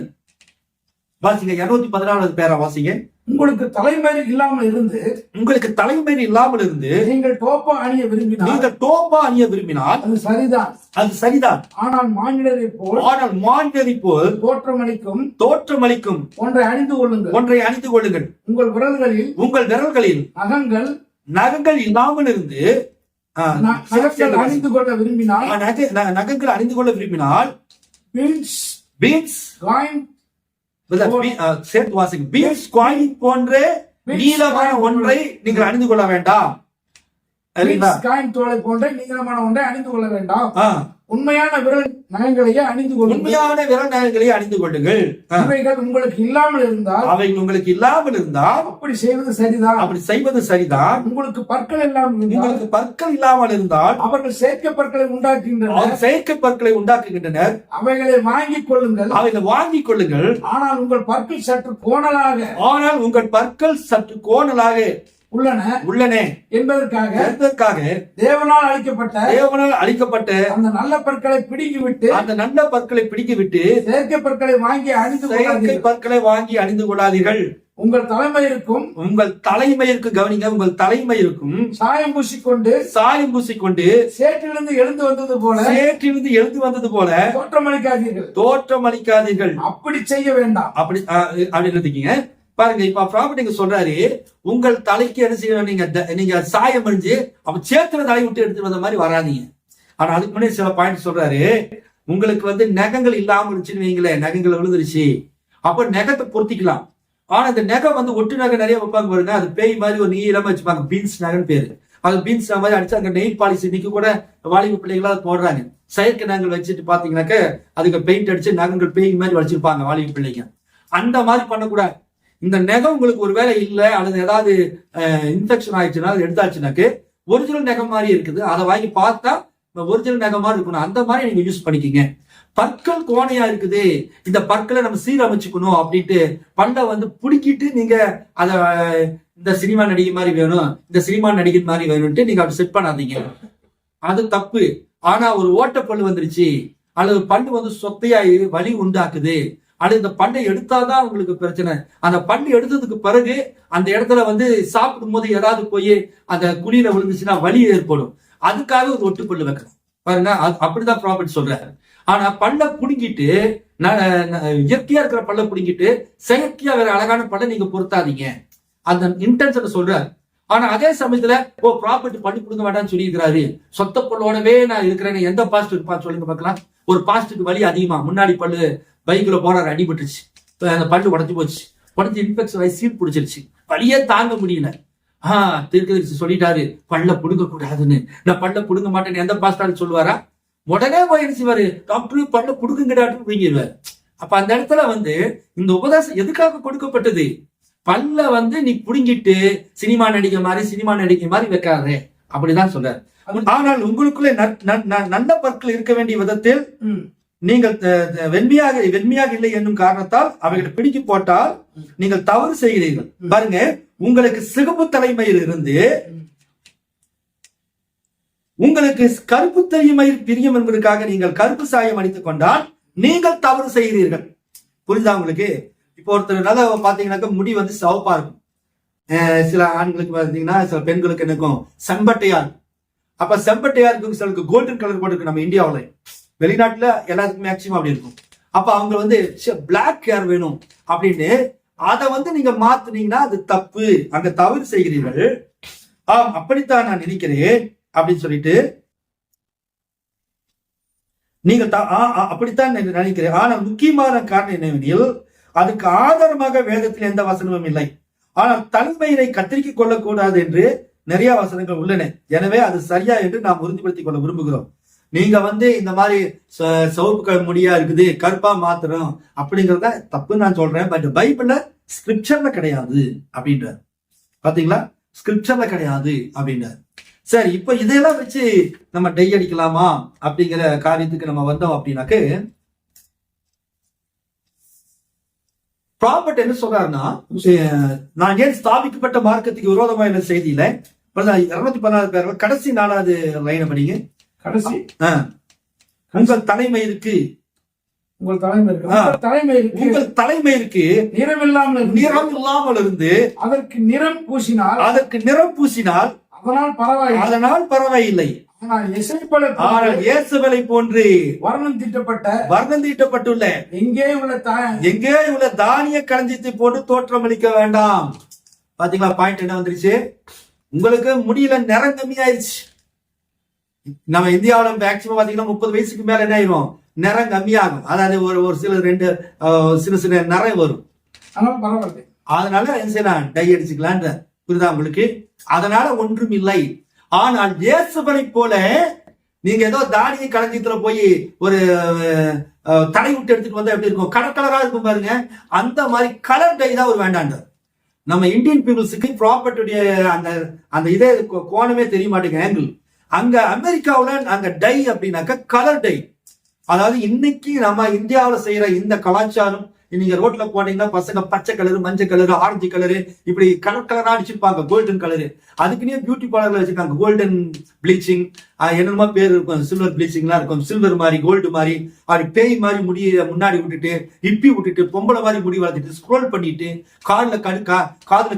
வாசிங்க, 214 பேரா வாசிங்க. உங்களுக்கு தலைமையில் இல்லாமல் இருந்து நீங்கள் டோப்பா அணிய விரும்பினால் அது சரிதான். ஆனால் மானிடரை போல் தோற்றமளிக்கும் ஒன்றை அணிந்து கொள்ளுங்கள். உங்கள் விரல்களில் நகங்கள் இல்லாமல் இருந்து நகங்கள் அணிந்து கொள்ள விரும்பினால் பீன்ஸ் போன்ற நீளமான ஒன்றை நீங்கள் அணிந்து கொள்ள வேண்டாம். போன்ற நீளமான ஒன்றை அணிந்து கொள்ள வேண்டாம். உண்மையான விரல் நகங்களையே அணிந்து கொள்ளுங்கள். இவைகள் உங்களுக்கு இல்லாமல் இருந்தால் அப்படி செய்வது சரிதான். உங்களுக்கு பற்கள் இல்லாமல் இருந்தால் அவர்கள் செயற்கை பற்களை உண்டாக்குகின்றனர். அவைகளை வாங்கிக் கொள்ளுங்கள். ஆனால் உங்கள் பற்கள் சற்று கோணலாக உள்ளன என்பதற்காக தேவனால் அளிக்கப்பட்ட அந்த நல்ல பற்களை பிடுங்கிவிட்டு செயற்கை பற்களை வாங்கி அணிந்து கொள்ளாதீர்கள். உங்கள் தலைமையிற்கு கவனிங்க, உங்கள் தலைமை இருக்கும் சாயம் பூசிக்கொண்டு சேற்றிலிருந்து எழுந்து வந்தது போல தோற்றமளிக்காதீர்கள். அப்படி செய்ய வேண்டாம். அப்படி பாருங்க, இப்ப ப்ராபர்ட்டி சொல்றாரு, உங்கள் தலைக்கு என்ன செய்யணும், நீங்க சாயம் அணிஞ்சு அப்ப சேத்துல தலை விட்டு எடுத்துட்டு வந்த மாதிரி வராதீங்க. ஆனா அதுக்கு முன்னாடி சில பாயிண்ட் சொல்றாரு, உங்களுக்கு நகங்கள் இல்லாம இருந்துச்சுன்னு வைங்களேன், நகங்கள் விழுந்துருச்சு, அப்ப நகத்தை பொருத்திக்கலாம். ஆனா இந்த நகை ஒட்டு நகை நிறைய வைப்பாங்க பாருங்க, அது பேய் மாதிரி ஒரு நீளமா வச்சுப்பாங்க, பீன்ஸ் நகைன்னு பேரு. அது பீன்ஸ் மாதிரி அடிச்சு அங்க நெயில் பாலிஷ் இன்னைக்கு கூட வாலிப பிள்ளைகளா போடுறாங்க. செயற்கை நகங்கள் வச்சுட்டு பாத்தீங்கன்னாக்க அதுக்கு பெயிண்ட் அடிச்சு நகங்கள் பேய் மாதிரி வச்சிருப்பாங்க வாலிப பிள்ளைங்க. அந்த மாதிரி பண்ணக்கூடாது. இந்த நகம் உங்களுக்கு ஒரு வேலை இல்லை அல்லது ஏதாவது இன்ஃபெக்ஷன் ஆயிடுச்சுன்னா எடுத்தாச்சுனாக்கு ஒரிஜினல் நகம் மாதிரி இருக்குது, அதை வாங்கி பார்த்தா ஒரிஜினல் நகை மாதிரி இருக்கணும், அந்த மாதிரி நீங்க யூஸ் பண்ணிக்கிங்க. பற்கள் கோணையா இருக்குது, இந்த பற்களை நம்ம சீரமைச்சுக்கணும் அப்படின்ட்டு பல்ல வந்து புடுக்கிட்டு நீங்க அத இந்த சினிமா நடிகை மாதிரி வேணும், இந்த சினிமா நடிகை மாதிரி வேணும்ட்டு நீங்க அப்படி செட் பண்ணாதீங்க, அது தப்பு. ஆனா ஒரு ஓட்டப்பல்லு வந்துருச்சு, அல்லது பல்லு வந்து சொத்தையாயி வலி உண்டாக்குது, அல்லது இந்த பல்லை எடுத்தாதான் உங்களுக்கு பிரச்சனை, அந்த பல்லு எடுத்ததுக்கு பிறகு அந்த இடத்துல வந்து சாப்பிடும் போது ஏதாவது போய் அந்த குழியில விழுந்துச்சுன்னா வலி ஏற்படும், அதுக்காக ஒரு ஒட்டுப்பல்லு வைக்கணும் பாருங்க. அப்படிதான் ப்ராஃபிட் சொல்றாரு. ஆனா பல்ல புடுங்கிட்டு இயற்கையா இருக்கிற பல்ல புடுங்கிட்டு செயற்கையா வேற அழகான பல்ல நீங்க பொருத்தாதீங்க, அந்த இன்டென்ஷனை சொல்றாரு. ஆனா அதே சமயத்துல ப்ராப்பர்ட்டி பண்ணி கொடுக்க வேண்டாம்னு சொல்லியிருக்கிறாரு, சொத்த பொருளோடவே நான் இருக்கிறேன்னு எந்த பாஸ்ட் இருப்பா சொல்லுங்க பார்க்கலாம். ஒரு பாஸ்ட்டுக்கு வலி அதிகமா, முன்னாடி பல்லு பைக்ல போறாரு, அடிபட்டுருச்சு, அந்த பல்லு உடஞ்சு போச்சு, உடஞ்சு இன்ஃபெக்ஷன் ஆகி சீட் பிடிச்சிருச்சு, வலியே தாங்க முடியல. தீர்க்கதரிசி சொல்லிட்டாரு பல்ல புடுங்க கூடாதுன்னு, நான் பல்ல புடுங்க மாட்டேன்னு எந்த பாஸ்டாரு சொல்லுவாரா? உடனே போயிடுச்சுவாரு, டாக்டர் பல்ல புடுங்குங்க டாக்டர் பிடிங்கிடுவார். அப்ப அந்த இடத்துல வந்து இந்த உபதேசம் எதுக்காக கொடுக்கப்பட்டது? பல்ல வந்து நீ புடுங்கிட்டு சினிமா நடிகை மாதிரி வைக்காதே, அப்படிதான் சொல்றாரு. ஆனால் உங்களுக்குள்ளே நல்ல பற்கள் இருக்க வேண்டிய விதத்தில் நீங்கள் வெண்மையாக இல்லை என்னும் காரணத்தால் அவைகளை பிடிக்கி போட்டால் நீங்கள் தவறு செய்கிறீர்கள். பாருங்க, உங்களுக்கு சிகப்பு தலைமையில் இருந்து உங்களுக்கு கருப்பு தலைமையில் பிரியம் என்பதற்காக நீங்கள் கருப்பு சாயம் அடித்துக் கொண்டால் நீங்கள் தவறு செய்கிறீர்கள். புரியுதா உங்களுக்கு? இப்போ ஒருத்தர் நல்லா பாத்தீங்கன்னாக்க முடி வந்து சிவப்பா இருக்கும், சில ஆண்களுக்கு பாத்தீங்கன்னா சில பெண்களுக்கு என்னக்கும் செம்பட்டையா இருக்கும். அப்ப செம்பட்டையா இருக்கும், சிலருக்கு கோல்டன் கலர் போட்டு நம்ம இந்தியாவில, வெளிநாட்டுல எல்லாத்துக்கும் மேக்சிமம் அப்படி இருக்கும். அப்ப அவங்க வந்து பிளாக் ஹேர் வேணும் அப்படின்னு அதை வந்து நீங்க மாத்துனீங்கன்னா அது தப்பு, அங்க தவறு செய்கிறீர்கள். அப்படித்தான் நான் நினைக்கிறேன் அப்படின்னு சொல்லிட்டு நீங்க அப்படித்தான் நினைக்கிறேன். ஆனா முக்கியமான காரணம் என்னவெனில் அதுக்கு ஆதாரமாக வேதத்தில் எந்த வசனமும் இல்லை. ஆனால் தலைமையினை கத்திரிக்கிக் கொள்ளக்கூடாது என்று நிறைய வசனங்கள் உள்ளன. எனவே அது சரியா என்று நாம் உறுதிப்படுத்திக் கொள்ள விரும்புகிறோம். நீங்க வந்து இந்த மாதிரி சிவப்பு முடியா இருக்குது கருப்பா மாத்திரம் அப்படிங்கறத தப்பு நான் சொல்றேன். பட் பைபிள்ல ஸ்கிரிப்சர்ல கிடையாது அப்படின்றார். பாத்தீங்களா, ஸ்கிரிப்சர்ல கிடையாது அப்படின்றார். சரி, இப்ப இதெல்லாம் வச்சு நம்ம டை அடிக்கலாமா அப்படிங்கிற காரியத்துக்கு நம்ம வந்தோம் அப்படின்னாக்கு, ப்ராபர்ட் என்ன சொல்றாருன்னா, நான் ஏன் ஸ்தாபிக்கப்பட்ட மார்க்கத்துக்கு விரோதமா என்ன செய்தியில 216 பேர் கடைசி 4வது லைனை படிங்க. கடைசி உங்கள் தலைமையிற்கு உங்கள் தலைமையிற்கு நிறம் இல்லாமல் இருந்து அதற்கு நிறம் பூசினால் அதனால் பரவாயில்லை. ஆனால் இயேசுவை போன்று வர்ணம் தீட்டப்பட்டுள்ள எங்கே உள்ள தானிய களஞ்சியத்தை போட்டு தோற்றமளிக்க வேண்டாம். பாத்தீங்களா பாயிண்ட் என்ன வந்துருச்சு? உங்களுக்கு முடியல, நிறம் கம்மியாயிருச்சு. நம்ம இந்தியாவில மேக்சிமம் பாத்தீங்கன்னா 30 வயசுக்கு மேல என்ன ஆயிரும், நிறம் கம்மியாகும். அதாவது ஒரு சில சின்ன நிறம் வரும். அதனால என்ன செய்யலாம், டை அடிச்சுக்கலான்ற. புரியுதா உங்களுக்கு? அதனால ஒன்றும் இல்லை. ஆனால் இயேசுவை போல நீங்க ஏதோ தானிய களஞ்சியத்துல போய் ஒரு தடை விட்டு எடுத்துட்டு வந்தா எப்படி இருக்கும், கலரா இருக்கும் பாருங்க, அந்த மாதிரி கலர் டை தான் ஒரு வேண்டாண்டார். நம்ம இந்தியன் பீப்புள்ஸுக்கு ப்ராப்பர்ட்டியுடைய அந்த இதே கோணமே தெரிய மாட்டேங்குது, ஆங்கிள். அங்க அமெரிக்காவுல அங்க டை அப்படின்னாக்க கலர் டை. அதாவது இன்னைக்கு நம்ம இந்தியாவில செய்யற இந்த கலாச்சாரம், நீங்க ரோட்ல போனீங்கன்னா பசங்க பச்சை கலரு, மஞ்சள் கலரு, ஆரஞ்சு கலரு, இப்படி கலரா அடிச்சிருப்பாங்க, கோல்டன் கலரு. அதுக்குன்னே பியூட்டி பார்லர்ல வச்சிருக்காங்க கோல்டன் ப்ளீச்சிங், என்னென்னமா பேர் இருக்கும், சில்வர் ப்ளீச்சிங்லாம் இருக்கும். சில்வர் மாதிரி, கோல்டு மாதிரி, அப்படி பேய் மாதிரி முடிய முன்னாடி விட்டுட்டு, இப்பி விட்டுட்டு, பொம்பளை மாதிரி முடி வளர்த்துட்டு, ஸ்க்ரோல் பண்ணிட்டு, காதுல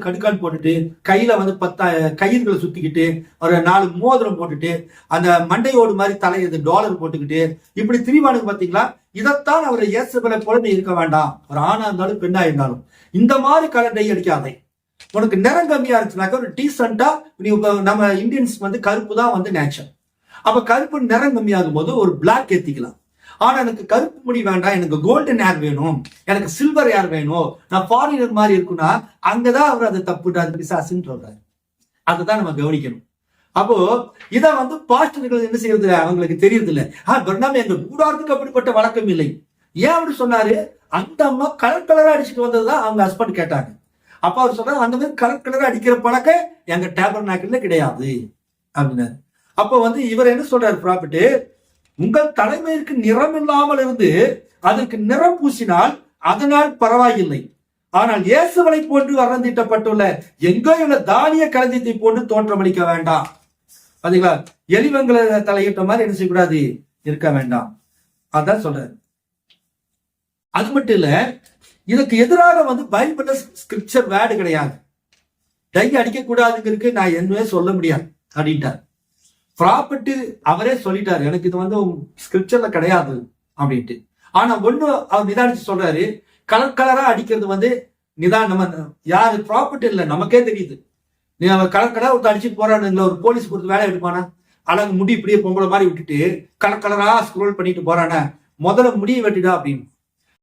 கடுக்கான் போட்டுட்டு, கையில வந்து 10 கயிறுகளை சுத்திக்கிட்டு, ஒரு 4 மோதிரம் போட்டுட்டு, அந்த மண்டையோடு மாதிரி தலையை டாலர் போட்டுக்கிட்டு இப்படி திரிவானுக்கு பாத்தீங்களா? இதைத்தான் அவர் இயேசுவை போல நீ இருக்க வேண்டாம், ஒரு ஆணா இருந்தாலும் பெண்ணா இருந்தாலும் இந்த மாதிரி கலர் டை அடிக்காதே. உனக்கு நிறம் கம்மியா இருந்துச்சுனாக்க ஒரு டீசெண்டா நீ, நம்ம இந்தியன்ஸ் வந்து கருப்பு தான் வந்து நேச்சர். அப்ப கருப்பு நிறம் கம்மியாகும் போது ஒரு பிளாக் ஏத்திக்கலாம். ஆனா எனக்கு கருப்பு முடி வேண்டாம், எனக்கு கோல்டன் ஹேர் வேணும், எனக்கு சில்வர் ஹேர் வேணும், நான் ஃபாரினர் மாதிரி இருக்குன்னா அங்கதான் அவர் அதை தப்புட்டாரு, பிசாசுன்னு சொல்றாரு. அதுதான் நம்ம கவனிக்கணும். அப்போ இத வந்து பாஸ்டர்கள் என்ன செய்யறது, அவங்களுக்கு தெரியறது இல்ல. பர்னாமி எங்க கூடாரத்துக்கு அப்படிப்பட்ட வழக்கம் இல்லை. ஏன் அப்படி சொன்னாரு? அந்த அம்மா கலரா அடிச்சுட்டு வந்ததுதான் அவங்க ஹஸ்பண்ட் கேட்டாங்க. அப்ப அவர் சொல்றாரு, அந்த மாதிரி கலரா அடிக்கிற பழக்கம் எங்க டேபர்நாக்கிள்ல கிடையாது அப்படின்னாரு. அப்ப வந்து இவர் என்ன சொல்றாரு ப்ராஃபிட், உங்கள் தலைமைக்கு நிறம் இல்லாமல் இருந்து அதற்கு நிறம் பூசினால் அதனால் பரவாயில்லை, ஆனால் இயேசுவை போன்று வர்ணந்திட்டப்பட்டுள்ள எங்கேயுள்ள தானிய களஞ்சியத்தை போன்று தோற்றமளிக்க வேண்டாம். பாத்தீங்களா, எலிவங்களை தலையிட்ட மாதிரி என்ன செய்யக்கூடாது, இருக்க வேண்டாம். அதான் சொல்றாரு. அது மட்டும் இல்ல, இதுக்கு எதிராக வந்து பைபிள்ல ஸ்கிரிப்சர் வேர்டு கிடையாது. டை அடிக்க கூடாதுங்கிறதுக்கு நான் என்னவே சொல்ல முடியாது அப்படின்ட்டார் ப்ராப்பர்ட்டி. அவரே சொல்லிட்டாரு, எனக்கு இது வந்து ஸ்கிரிப்சர்ல கிடையாது அப்படின்ட்டு. ஆனா ஒண்ணு அவர் நிதானிச்சு சொல்றாரு, கலர் கலரா அடிக்கிறது வந்து நம்ம யாரு ப்ராப்பர்ட்டி இல்லை, நமக்கே தெரியுது. நீ அவன் கலர் கலரா ஒருத்தர் அடிச்சுட்டு போறான்னு ஒரு போலீஸ் கொடுத்து வேலை எடுப்பானா, அழகு முடி இப்படியே பொங்கலை மாதிரி விட்டுட்டு கலர் கலரா ஸ்க்ரோல் பண்ணிட்டு போறானா, முதல்ல முடியை வெட்டிடா அப்படின்னு.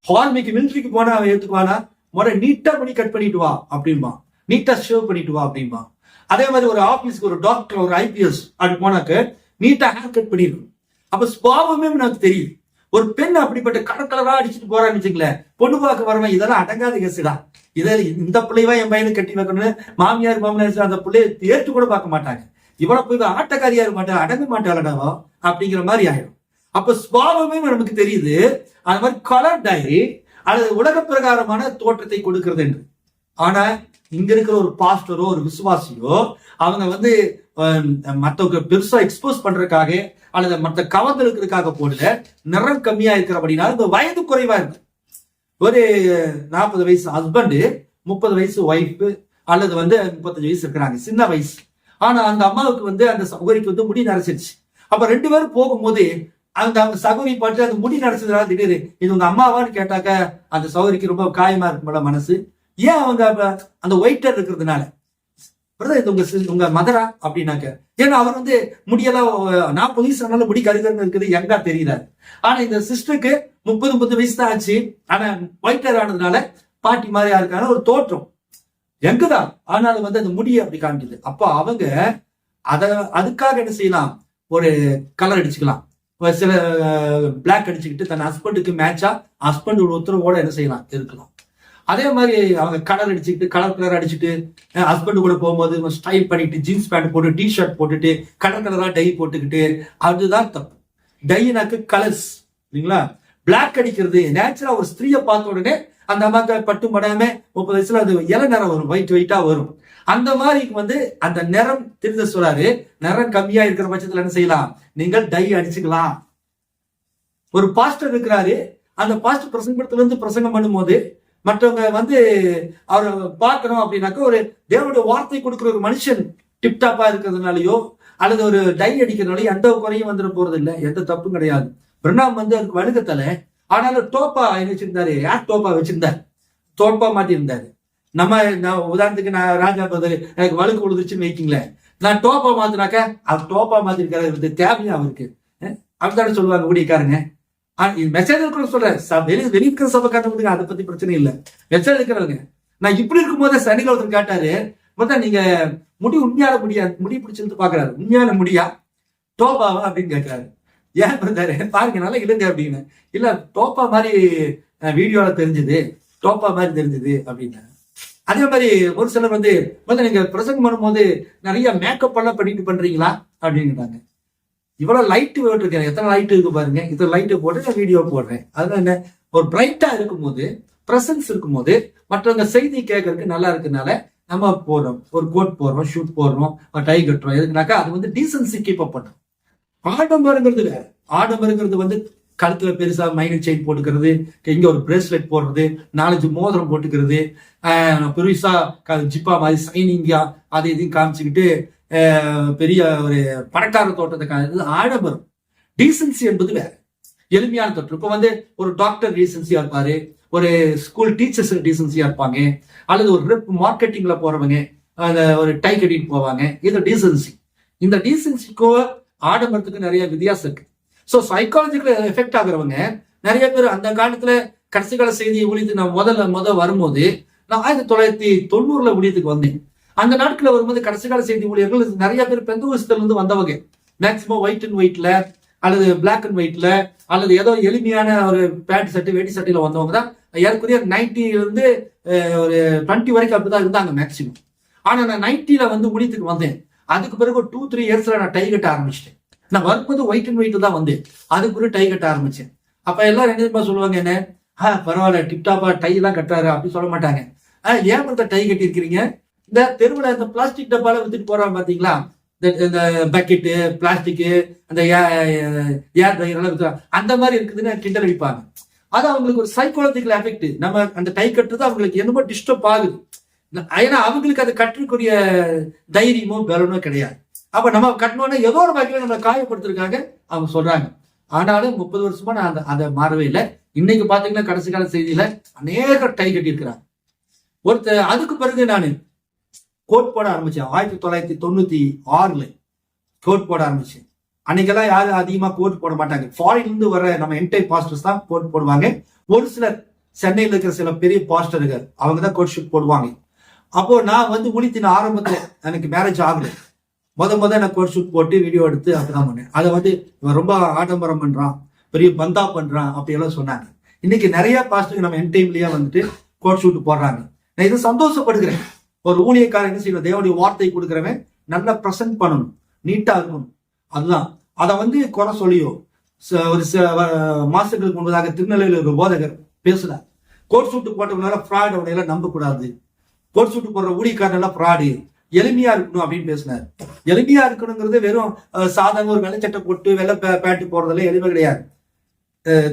ஹார்மிக்கு மிலிட்ரிக்கு போனா அவன் ஏத்துக்குவானா, முதல்ல நீட்டா பண்ணி கட் பண்ணிட்டு வா அப்படின்பா, நீட்டா ஷேவ் பண்ணிட்டு வா அப்படின்பா. அதே மாதிரி ஒரு ஆபீஸ்க்கு ஒரு டாக்டர் ஒரு ஐபிஎஸ் அப்படி போனாக்க நீட்டா ஹேர் கட் பண்ணிருக்கும். அப்ப சுபாவமே நமக்கு தெரியும். ஒரு பெண் அப்படிப்பட்ட கலர் கலரா அடிச்சுட்டு போறான்னு வச்சுங்களேன், பொண்ணு பார்க்க வரவன் இதெல்லாம் அடங்காத கேசுடா, இதை இந்த பிள்ளைவா என் பையனுக்கு கட்டி வைக்கணும்னு மாமியார் அந்த பிள்ளைய ஏற்று கூட பார்க்க மாட்டாங்க. இவனை போய் ஆட்டக்காரியா இருக்க மாட்டா, அடங்க மாட்டாளடாவோ அப்படிங்கிற மாதிரி ஆயிடும். அப்ப சுபாவமே நமக்கு தெரியுது. அந்த மாதிரி கலர் டை அல்லது உலக பிரகாரமான தோற்றத்தை கொடுக்கிறது என்று. ஆனா இங்க இருக்கிற ஒரு பாஸ்டரோ ஒரு விசுவாசியோ அவங்க வந்து மற்றவங்க பெருசா எக்ஸ்போஸ் பண்றதுக்காக அல்லது மற்ற கவர்ந்து இருக்கிறதுக்காக போடல, நிறம் கம்மியா இருக்கிறபடினால இந்த வயது குறைவா இருக்கு. ஒரு 40 வயசு ஹஸ்பண்ட் 30 வயசு ஒய்ஃப் அல்லது வந்து 35 வயசு இருக்கிறாங்க, சின்ன வயசு. ஆனா அந்த அம்மாவுக்கு வந்து அந்த சகோதரிக்கு வந்து முடி நரைச்சிருச்சு. அப்ப 2 பேரும் போகும்போது அந்த சகோதரி பார்த்து அந்த முடி நரைச்சதுனால திடீர்னு இது உங்க அம்மாவான்னு கேட்டாக்க அந்த சகோதரிக்கு ரொம்ப காயமா இருக்கும்போல மனசு. ஏன் அவங்க அந்த ஒயிட்டர் இருக்கிறதுனால, இது உங்க மதரா அப்படின்னாக்க, ஏன்னா அவர் வந்து முடியெல்லாம் 40 வயசு ஆனாலும் முடி கருகருன்னு இருக்குது, எங்கா தெரியல. ஆனா இந்த சிஸ்டருக்கு 30 வயசு தான் ஆச்சு. ஆனா ஒயிட்டர் ஆனதுனால பாட்டி மாதிரியா இருக்கான ஒரு தோற்றம் எங்குதான், ஆனாலும் வந்து அந்த முடியை அப்படி காமிக்குது. அப்போ அவங்க அதுக்காக என்ன செய்யலாம், ஒரு கலர் அடிச்சுக்கலாம், சில பிளாக் அடிச்சுக்கிட்டு தன் ஹஸ்பண்டுக்கு மேட்சா ஹஸ்பண்டோட உத்தரவோட என்ன செய்யலாம் இருக்கலாம். அதே மாதிரி அவங்க கலர் அடிச்சுக்கிட்டு கலர் கலர் அடிச்சுட்டு ஹஸ்பண்ட் கூட போகும்போது ஸ்டைல் பண்ணிட்டு ஜீன்ஸ் பேண்ட் போட்டு டி ஷர்ட் போட்டுட்டு கலர் கலரா டை போட்டுக்கிட்டு, அதுதான் தப்பு. டைனாக்கு கலர்ஸ் இல்லைங்களா. பிளாக் அடிக்கிறது நேச்சுரலா ஒரு ஸ்திரீயை பார்த்த உடனே அந்த அம்மாக்கு பட்டு மடாம 30 வயசுல அது இலை நிறம் வரும், ஒயிட்டா வரும். அந்த மாதிரி வந்து அந்த நிறம் திருத்த சொல்றாரு. நிறம் கம்மியா இருக்கிற பட்சத்துல என்ன செய்யலாம், நீங்கள் டை அடிச்சுக்கலாம். ஒரு பாஸ்டர் இருக்கிறாரு, அந்த பாஸ்டர் பிரசங்கம் பண்ணும்போது மற்றவங்க வந்து அவரை பார்க்கணும் அப்படின்னாக்க ஒரு தேவனுடைய வார்த்தை கொடுக்குற ஒரு மனுஷன் டிப்டாப்பா இருக்கிறதுனாலயோ அல்லது ஒரு டை அடிக்கிறதுனாலயோ எந்த குறையும் வந்துட போறது இல்லை, எந்த தப்பும் கிடையாது. பிரணாம் வந்து அதுக்கு வழுகத்தலை. ஆனாலும் டோப்பா வச்சிருந்தாரு, யார் டோப்பா வச்சிருந்தாரு, தோப்பா மாட்டிருந்தாரு. நான் உதாரணத்துக்கு நான் ராஜா பிரதர் எனக்கு வழுக்கு விழுதுச்சுன்னு வைக்கிங்களேன், நான் டோப்பா மாத்தினாக்க அவர் டோப்பா மாத்திருக்காரு, தேவையா அவருக்கு அப்படித்தானே சொல்லுவாங்க ஊழியக்காரங்க. மெசேஜ் இருக்கிற சொல்றேன், வெளியிருக்கிற சபைக்காரங்க அதை பத்தி பிரச்சனை இல்லை. மெசேஜ் இருக்கிறவங்க நான் இப்படி இருக்கும் போதே சனில ஒருத்தர் கேட்டாரு, பார்த்தா நீங்க முடி உண்மையான முடி பிடிச்சிருந்து பாக்குறாரு, உண்மையான முடியா டோப்பாவா அப்படின்னு கேட்கிறாரு. ஏன் இருந்தாரு பாருங்க நல்லா இல்லைங்க அப்படின்னு. இல்ல டோப்பா மாதிரி வீடியோல தெரிஞ்சது, டோப்பா மாதிரி தெரிஞ்சது அப்படின்னு. அதே மாதிரி ஒரு சிலர் வந்து நீங்க பிரசங்கம் பண்ணும்போது நிறைய மேக்கப் எல்லாம் பண்ணிட்டு பண்றீங்களா அப்படிங்கிறாங்க. இவ்வளவு லைட்டு போட்டிருக்கேன், எத்தனை லைட்டு இருக்கு பாருங்க, இத்தனை லைட்டு போட்டு நான் வீடியோ போடுறேன். அதனால என்ன, ஒரு பிரைட்டா இருக்கும்போது பிரசன்ஸ் இருக்கும்போது மற்றவங்க செய்தி கேட்கறதுக்கு நல்லா இருக்குனால நம்ம போடுறோம், ஒரு கோட் போடுறோம், ஷூட் போடுறோம், டை கட்டுறோம். எதுக்குனாக்கா அது வந்து டீசன்சி கீப் அப் பண்ணுறோம். ஆடம்பரங்கிறது வேற. ஆடம்பரங்கிறது வந்து கழுத்துல பெருசா மைனர் செயின் போட்டுக்கிறது, இங்க ஒரு பிரேஸ்லெட் போடுறது, 4-5 மோதிரம் போட்டுக்கிறது, பெருசா ஜிப்பா மாதிரி சைனிங்கா அதை இதையும் காமிச்சுக்கிட்டு பெரிய ஒரு பணக்கார தோட்டத்தை காமிக்கிறது ஆடம்பரம். டீசன்சி என்பது வேற, எளிமையான தோற்றம். இப்ப வந்து ஒரு டாக்டர் டீசன்சியா இருப்பாரு, ஒரு ஸ்கூல் டீச்சர்ஸ் டீசன்சியா இருப்பாங்க, அல்லது ஒரு ரெப் மார்க்கெட்டிங்ல போறவங்க ஒரு டை கட்டிட்டு போவாங்க. இது டீசன்சி. இந்த டீசன்சிக்கோ ஆடம்பரத்துக்கு நிறைய வித்தியாசம் இருக்கு. ஸோ சைக்காலஜிக்கல் எஃபெக்ட் ஆகுறவங்க நிறைய பேர் அந்த காலத்துல கடைசி கால செய்தியை ஊழியத்துக்கு நான் முதல் வரும்போது நான் 1990 ஊழியத்துக்கு வந்தேன். அந்த நாட்களில் வரும்போது கடைசி கால செய்தி ஊழியர்கள் நிறைய பேர் பெந்தகோஸ்தல இருந்து வந்தவங்க. மேக்சிமம் ஒயிட் அண்ட் ஒயிட்ல அல்லது பிளாக் அண்ட் ஒயிட்ல அல்லது ஏதோ எளிமையான ஒரு பேண்ட் சட்டை வேட்டி சட்டையில வந்தவங்க தான். ஏற்கனவே 90 ஒரு 20 வரைக்கும் அப்படிதான் இருந்தாங்க மேக்சிமம். ஆனா நான் 90 வந்து ஊழியத்துக்கு வந்தேன். அதுக்கு பிறகு ஒரு 2-3 இயர்ஸ்ல நான் டை கட்ட ஆரம்பிச்சிட்டேன். நான் வரும்போது ஒயிட் அண்ட் ஒயிட் தான் வந்தேன். அதுக்கு பிறகு டை கட்ட ஆரம்பிச்சேன். அப்ப எல்லாரும் என்ன சொல்லுவாங்க, என்ன பரவாயில்ல டிப்டாப்பா டை எல்லாம் கட்டுறாரு அப்படி சொல்ல மாட்டாங்க. ஏன் மத்த டை கட்டி இருக்கிறீங்க? இந்த தெருவுல இந்த பிளாஸ்டிக் டப்பால வித்துட்டு போறாங்க பாத்தீங்களா, இந்த பக்கெட்டு பிளாஸ்டிக்கு அந்த ஏர் ட்ரையர் எல்லாம் வித்துறாங்க, அந்த மாதிரி இருக்குதுன்னு கிண்டல் அடிப்பாங்க. அது அவங்களுக்கு ஒரு சைக்காலஜிக்கல் எஃபெக்ட். நம்ம அந்த டை கட்டுறது அவங்களுக்கு என்னமோ டிஸ்டர்ப் ஆகுது. ஏன்னா அவங்களுக்கு அது கட்டுறக்கூடிய தைரியமோ பலனோ கிடையாது. அப்ப நம்ம கட்டணும்னா ஏதோ ஒரு வகையில நம்ம காயப்படுத்துறதுக்காக அவங்க சொல்றாங்க. ஆனாலும் 30 வருஷமா நான் அதை மாறவே இல்லை. இன்னைக்கு பாத்தீங்கன்னா கடைசி கால செய்தியில அநேக டை கட்டி இருக்கிறாங்க. அதுக்கு பிறகு நான் கோட் போட ஆரம்பிச்சேன். 1996 கோட் போட ஆரம்பிச்சேன். அன்னைக்கெல்லாம் யாரும் அதிகமா கோட் போட மாட்டாங்க. ஃபாரின்ல இருந்து வர நம்ம என்டைர் பாஸ்டர்ஸ் தான் கோட் போடுவாங்க. ஒரு சிலர் சென்னையில் இருக்கிற சில பெரிய பாஸ்டர்கள் அவங்க தான் கோட் ஷூட் போடுவாங்க. அப்போ நான் வந்து ஊழியத்தின் ஆரம்பத்துல எனக்கு மேரேஜ் ஆகல. முத நான் கோட் ஷூட் போட்டு வீடியோ எடுத்து அப்படிதான் பண்ணேன். அதை வந்து இவன் ரொம்ப ஆடம்பரம் பண்றான், பெரிய பந்தா பண்றான் அப்படி எல்லாம் சொன்னாங்க. இன்னைக்கு நிறைய பாஸ்டருக்கு நம்ம என்டைம்லயே வந்துட்டு கோட் ஷூட் போடுறாங்க. நான் இதை சந்தோஷப்படுகிறேன். ஒரு ஊழியக்காரன் என்ன செய்யணும், தேவனுடைய வார்த்தை கொடுக்குறவன் நல்லா ப்ரெசென்ட் பண்ணணும், நீட்டா இருக்கணும். அதுதான். அதை வந்து குறை சொல்லியோ ஒரு மாசங்களுக்கு முன்பதாக திருநெல்வேலியில் ஒரு போதகர் பேசுறார், கோட் சூட்டு போட்டவனால ஃப்ராட், அவனை எல்லாம் நம்ப கூடாது, கோட் சூட்டு போடுற ஊழியக்காரன் எல்லாம் ஃப்ராடு, எளிமையா இருக்கணும் அப்படின்னு பேசினார். எளிமையா இருக்கணுங்கிறது வெறும் சாதாரண ஒரு வெள்ளச்சட்டை போட்டு வெள்ளை பேட்டு போறதுல எளிமை கிடையாது.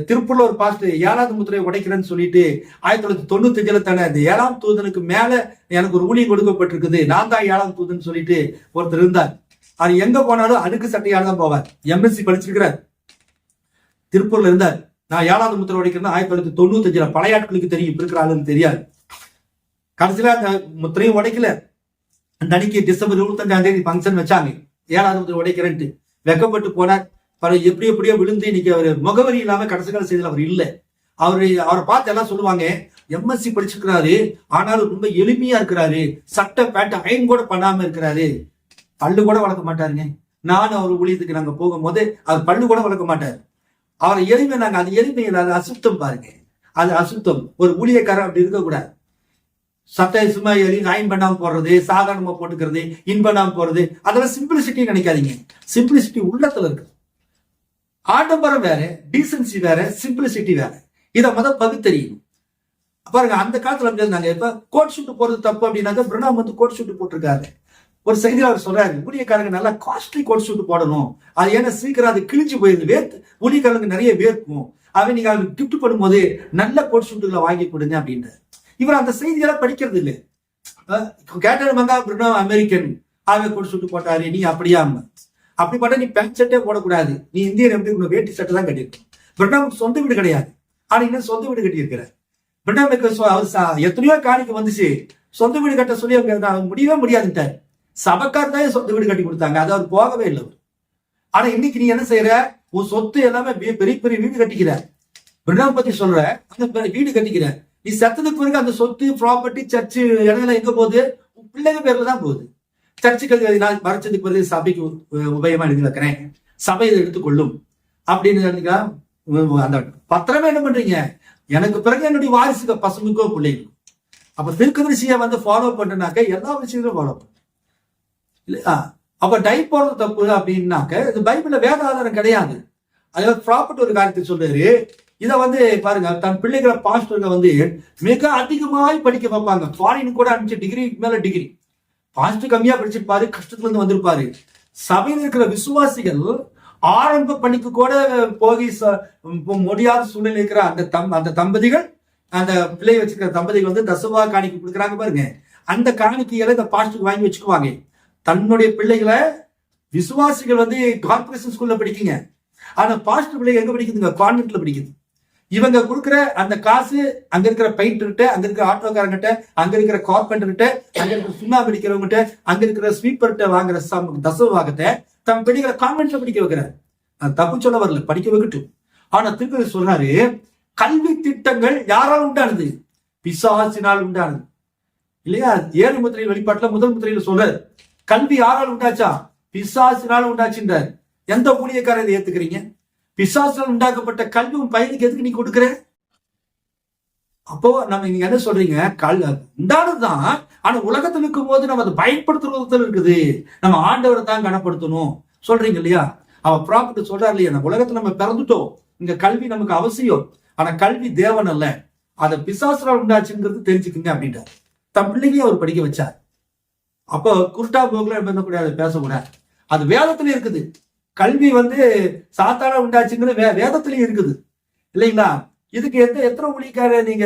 திருப்பூர்ல ஒரு பாஸ்டர் 7வது முத்திரையை உடைக்கிறேன்னு சொல்லிட்டு 1995 தானே இந்த 7ஆம் தூதனுக்கு மேல எனக்கு ஒரு ஊழியம் கொடுக்கப்பட்டிருக்குது, நான் தான் 7ஆம் தூதன் சொல்லிட்டு ஒருத்தர் இருந்தார். அது எங்க போனாலும் அடுக்கு சட்டையால தான் போவார். எம்எஸ்சி படிச்சிருக்கிறார், திருப்பூர்ல இருந்தார். நான் 7வது முத்திரை உடைக்கிறேன் 1995. பழைய ஆட்களுக்கு தெரியும், இப்ப இருக்கிற ஆளுன்னு தெரியாது. கடைசியில அந்த முத்திரையும் உடைக்கல. அந்த அன்னைக்கு டிசம்பர் 25 ஃபங்க்ஷன் வச்சாங்க, 7வது முத்திரை உடைக்கிறேன்ட்டு வெக்கப்பட்டு போனார். எப்படியோ விழுந்து இன்னைக்கு அவர் முகவரி இல்லாம கடைசி கால செய்தியில் அவர் இல்லை. அவரை பார்த்து எல்லாம் சொல்லுவாங்க, எம்எஸ்சி படிச்சிருக்கிறாரு, ஆனாலும் ரொம்ப எளிமையா இருக்கிறாரு, சட்டை பேண்ட் அயன் கூட பண்ணாம இருக்கிறாரு, பல்லு கூட வளர்க்க மாட்டாருங்க. நானும் அவர் ஊழியத்துக்கு நாங்க போகும்போது அவர் பல்லு கூட வளர்க்க மாட்டாரு. அவரை எளிமை, நாங்க அது எளிமையில் அது அசுத்தம் பாருங்க, அது அசுத்தம். ஒரு ஊழியக்காரன் அப்படி இருக்கக்கூடாது. சட்டை சும்மா அயன் பண்ணாம போடுறது, சாதாரணமா போட்டுக்கிறது, இன் பண்ணாம போறது, அதெல்லாம் சிம்பிளிசிட்டி நினைக்காதீங்க. சிம்பிளிசிட்டி உள்ளத்துல இருக்கு. ஆடம்பரம் வேற, டீசன்சி வேற, சிம்பிளிசிட்டி வேற. இதை பகுத்தறியணும். பாருங்க, அந்த காலத்துல நாங்க இப்ப கோட் ஷூட் போறது தப்பு அப்படின்னாக்க பிரணாம் வந்து கோட் ஷூட் போட்டிருக்காரு. ஒரு செய்தியில் அவர் சொல்றாரு, ஊழியக்காரங்க நல்லா காஸ்ட்லி கோட் ஷூட் போடணும், அது ஏன்னா சீக்கிரம் அது கிழிஞ்சு போயிருது, வேர்த்து ஊழியக்காரங்க நிறைய வேர்க்கும், அவன் நீங்க கிஃப்ட் பண்ணும்போது நல்ல கோட் ஷூட்டுகளை வாங்கி கொடுங்க அப்படின்றார். இவர் அந்த செய்தியெல்லாம் படிக்கிறது இல்லை. கேட்டாங்க பிரணாம் அமெரிக்கன், அவன் கோட் ஷூட் போட்டாரு, நீ அப்படியா? அப்படிப்பட்ட நீ பேண்ட் ஷர்ட்டே போடக்கூடாது, நீ இந்தியன் எப்படி வேட்டி சட்டை தான் கட்டிருக்கணும். பிரணாமுக்கு சொந்த வீடு கிடையாது, ஆனா இன்னும் சொந்த வீடு கட்டி இருக்கிறார். பிரணாமுக்கு எத்தனையோ காணிக்கு வந்துச்சு, சொந்த வீடு கட்ட சொல்லி அவங்க முடியவே முடியாதுட்டார். சபக்கார் தான் சொந்த வீடு கட்டி கொடுத்தாங்க, அது அவர் போகவே இல்லை. ஆனா இன்னைக்கு நீ என்ன செய்யற, உன் சொத்து எல்லாமே பெரிய பெரிய வீடு கட்டிக்கிற. பிரணாம் பத்தி சொல்ற, அந்த வீடு கட்டிக்கிற. நீ செத்ததுக்கு பிறகு அந்த சொத்து ப்ராப்பர்ட்டி சர்ச்சு இடத்துல எங்க போகுது, உன் பிள்ளைங்க பேர்ல தான் போகுது. சர்ச்சுக்கு நான் மறைச்சதுக்கு பிறகு சபைக்கு உபயமா எழுதி வைக்கிறேன், சபை இதை எடுத்துக்கொள்ளும் அப்படின்னு அந்த பத்திரமே என்ன பண்றீங்க, எனக்கு பிறகு என்னுடைய வாரிசுக்கு பசங்களுக்கோ பிள்ளைங்களுக்கும். அப்ப தீர்க்கதரிசியை வந்து ஃபாலோ பண்றனாக்க எல்லா விஷயங்களும் ஃபாலோ பண்ண இல்லையா? அப்ப டை போடுறது தப்பு அப்படின்னாக்க இது பைபிள்ல வேத ஆதாரம் கிடையாது. அதாவது ப்ராப்பர்ட்டி ஒரு காரியத்தை சொல்றாரு. இதை வந்து பாருங்க, தன் பிள்ளைகளை பாஸ்டர்கள் வந்து மிக அதிகமாய் படிக்க வைப்பாங்க. ஃபாரின் கூட அனுப்பிச்சு டிகிரி மேல டிகிரி. பாஸ்டர் கம்மியா படிச்சிருப்பாரு, கஷ்டத்துல இருந்து வந்திருப்பாரு. சபையில் இருக்கிற விசுவாசிகள் ஆரம்ப பணிக்கு கூட போகி முடியாத சூழ்நிலை இருக்கிற அந்த தம்பதிகள், அந்த பிள்ளை வச்சிருக்கிற தம்பதிகள் வந்து தசவா காணிக்கை கொடுக்குறாங்க பாருங்க. அந்த காணிக்கைகளை இந்த பாஸ்டருக்கு வாங்கி வச்சுக்குவாங்க. தன்னுடைய பிள்ளைகளை விசுவாசிகள் வந்து கார்பரேஷன் ஸ்கூல்ல படிக்குங்க, ஆனா பாஸ்டர் பிள்ளைங்க எங்க படிக்குதுங்க, கான்வென்ட்ல படிக்குது. இவங்க கொடுக்குற அந்த காசு அங்க இருக்கிற பெயிண்டர்கிட்ட, அங்க இருக்கிற ஆட்டோக்காரங்கிட்ட, அங்க இருக்கிற கார்பெண்டர்கிட்ட, அங்க இருக்கிற சுண்ணாம்பு அடிக்கிறவங்கிட்ட, அங்க இருக்கிற ஸ்வீப்பர்கிட்ட வாங்குற தசவாகத்தை தம் பிள்ளைகளை கான்வென்ட்ல படிக்க வைக்கிறார். தப்பு சொல்ல வரல, படிக்க வைக்கட்டும். ஆனா திருப்பதி சொல்றாரு, கல்வி திட்டங்கள் யாரால் உண்டானது, பிசாசினால் உண்டானது இல்லையா? 7 முத்திரையில் வெளிப்பாட்டுல முதல் முத்திரையில சொல்றாரு, கல்வி யாரால் உண்டாச்சா, பிசாசினால் உண்டாச்சுன்றார். எந்த ஊழியக்காரர் இதை ஏத்துக்கிறீங்க? பிசாசால் உண்டாக்கப்பட்ட கல்வி உன் பையனுக்கு எதுக்கு நீ கொடுக்குற? அப்போ நம்ம இங்க என்ன சொல்றீங்க, உண்டானதுதான். ஆனா உலகத்துல இருக்கும் போது நம்ம அதை பயன்படுத்துறதுல இருக்குது. நம்ம ஆண்டவரை தான் கனப்படுத்தணும் சொல்றீங்க இல்லையா? அவன் ப்ராஃபிட் சொல்றாரு இல்லையா, நம்ம உலகத்துல நம்ம பிறந்துட்டோம், இங்க கல்வி நமக்கு அவசியம். ஆனா கல்வி தேவன் அல்ல, அதை பிசாசுரால் உண்டாச்சுங்கிறது தெரிஞ்சுக்குங்க அப்படின்றார். தன் பிள்ளைங்க அவர் படிக்க வச்சார். அப்போ குருட்டா போக்குல பண்ணக்கூடாது, பேசக்கூடாது. அது வேதத்திலயும் இருக்குது. கல்வி சாத்தான உண்டாச்சுங்கிறது வேதத்திலயும் இருக்குது இல்லைங்களா? இதுக்கு எத்தனை ஊழியக்கார நீங்க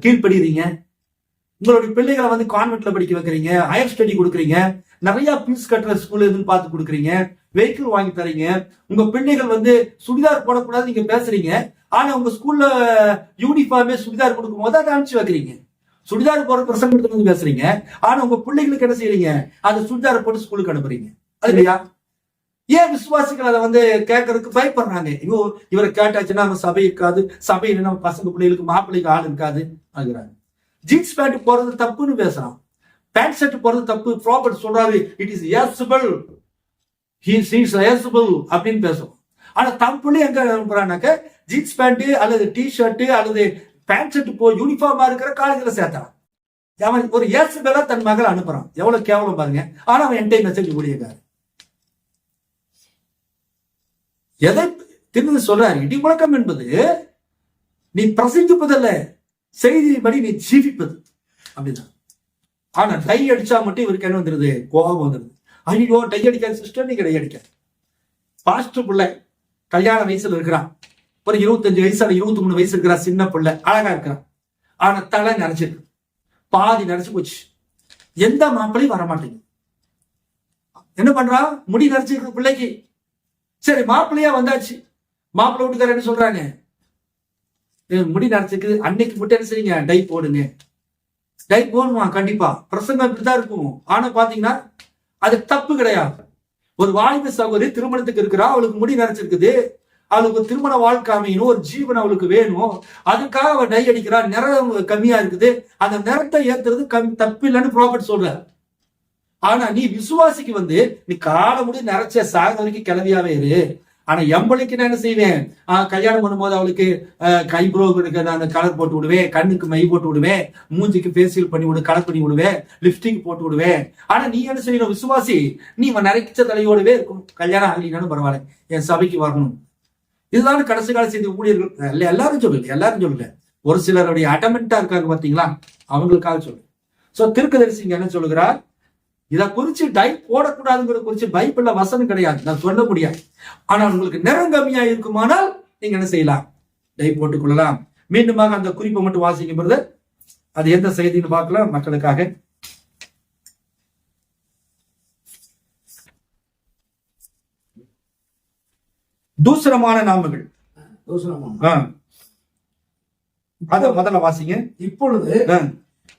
கீழ்படுறீங்க? உங்களுடைய பிள்ளைகளை கான்வென்ட்ல படிக்க வைக்கிறீங்க, ஹையர் ஸ்டடி கொடுக்குறீங்க, நிறைய பீஸ் கட்டுற ஸ்கூல் எதுன்னு பார்த்து கொடுக்குறீங்க, வெஹிக்கிள் வாங்கி தரீங்க. உங்க பிள்ளைகள் சுடிதார் போடக்கூடாது நீங்க பேசுறீங்க. ஆனா உங்க ஸ்கூல்ல யூனிஃபார்மே சுடிதார் கொடுக்கும் போது அதை அனுப்பிச்சு வைக்கிறீங்க. சுடிதார் போற பிரசங்க பேசுறீங்க. ஆனா உங்க பிள்ளைகளுக்கு என்ன செய்யறீங்க, அந்த சுடிதாரை போட்டு ஸ்கூலுக்கு அனுப்புறீங்க. அது இல்லையா? ஏன் விசுவாசிகள் அதை கேட்கறதுக்கு பயப்படுறாங்க? இவரை கேட்டாச்சுன்னா நம்ம சபை இருக்காது, சபையில நம்ம பசங்க பிள்ளைகளுக்கு மாப்பிள்ளைக்கு ஆள் இருக்காது ஆகுறாங்க. ஜீன்ஸ் பேண்ட் போறது தப்புன்னு பேசுறான், பேண்ட் ஷர்ட் போறது தப்பு. ப்ராப்பர்ட் சொல்றாரு இட் இஸ் ஏசபிள், அப்படின்னு பேசுவோம். ஆனா தம் பிள்ளை எங்க அனுப்புறானாக்க ஜீன்ஸ் பேண்ட் அல்லது டி ஷர்ட் அல்லது பேண்ட் ஷர்ட் யூனிஃபார்மா இருக்கிற காலேஜ்ல சேர்த்தான். அவன் ஒரு ஏசபெலா தன் மகளை அனுப்புறான். எவ்வளவு கேவலம் பாருங்க. ஆனா அவன் என்கிட்ட மெசேஜ் கூடியக்காரு. எதை திரும்பி சொல்றாரு, இடி முழக்கம் என்பது நீ பிரசங்கிப்பதல்ல, செய்தியின்படி நீ ஜீவிப்பது அப்படிதான். ஆனா டை அடிச்சா மட்டும் இவருக்கு என்ன வந்துருது, கோபம் வந்துருது. ஐயோ டை அடிக்காத சிஸ்டர், நீங்க டை அடிக்க. பாஸ்டர் பிள்ளை கல்யாண வயசுல இருக்கிறான், ஒரு 25 வயசு 23 வயசு இருக்கிறா, சின்ன பிள்ளை அழகா இருக்கிறான். ஆனா தலை நிறைச்சிருக்கு, பாதி நிறைச்சு போச்சு. எந்த மாப்பிள்ளையும் வரமாட்டேங்குது. என்ன பண்றா, முடி நிறைச்சிருக்கு பிள்ளைக்கு. சரி மாப்பிள்ளையா வந்தாச்சு, மாப்பிள்ளை வீட்டுக்கார என்ன சொல்றாங்க, முடி நிறைச்சிருக்கு, அன்னைக்கு மட்டும் என்ன செய்யுங்க, டை போடுங்க. டை போடுமா, கண்டிப்பா பிரசங்கம் இப்படிதான் இருக்கும். ஆனா பாத்தீங்கன்னா அது தப்பு கிடையாது. ஒரு வாலிப சகோதரி திருமணத்துக்கு இருக்கிறா, அவளுக்கு முடி நிறைச்சிருக்குது, அவளுக்கு திருமண வாழ்க்கை அமையணும், ஒரு ஜீவன் அவளுக்கு வேணும், அதுக்காக அவள் டை அடிக்கிறா. நிறம் கம்மியா இருக்குது, அந்த நிறத்தை ஏத்துறது தப்பு இல்லைன்னு ப்ராஃபட் சொல்ற. ஆனா நீ விசுவாசிக்கு நீ காலை முடி நிறைச்ச சாக வரைக்கும் கிளவியாவே இரு. ஆனா எம்பளைக்கு நான் என்ன செய்வேன், கல்யாணம் பண்ணும்போது அவளுக்கு கைப்ரோக்கு நான் கலர் போட்டு விடுவேன், கண்ணுக்கு மை போட்டு விடுவேன், மூஞ்சிக்கு ஃபேஷியல் பண்ணி விடு, கலர் பண்ணி விடுவேன், லிப்ஸ்டிக் போட்டு விடுவேன். ஆனா நீ என்ன செய்யணும், விசுவாசி நீ நிறைச்ச தலையோடவே இருக்கும். கல்யாணம் ஆகலினாலும் பரவாயில்ல, என் சபைக்கு வரணும். இதுதான் கடைசி கால செய்தி ஊழியர்கள் எல்லாரும் சொல்லல, ஒரு சிலருடைய அடமெண்டா இருக்காங்க பாத்தீங்களா, அவங்களுக்காக சொல்லு. சோ தீர்க்கதரிசி என்ன சொல்லுகிறார், இதை குறிச்சு டை போடக்கூடாதுங்கிற குறிச்சு பைபிள்ல வசனம் கிடையாது, நான் சொல்ல முடியாது. ஆனால் உங்களுக்கு நிறம் கம்மியா இருக்குமானால் நீங்க என்ன செய்யலாம், டை போட்டுக் கொள்ளலாம். மீண்டுமாக அந்த குறிப்பை மட்டும் வாசிக்கும் பொழுது அது எந்த செய்தின்னு பார்க்கலாம் மக்களுக்காக. தூசரமான நாமங்கள், அத முதல்ல வாசிங்க. இப்பொழுது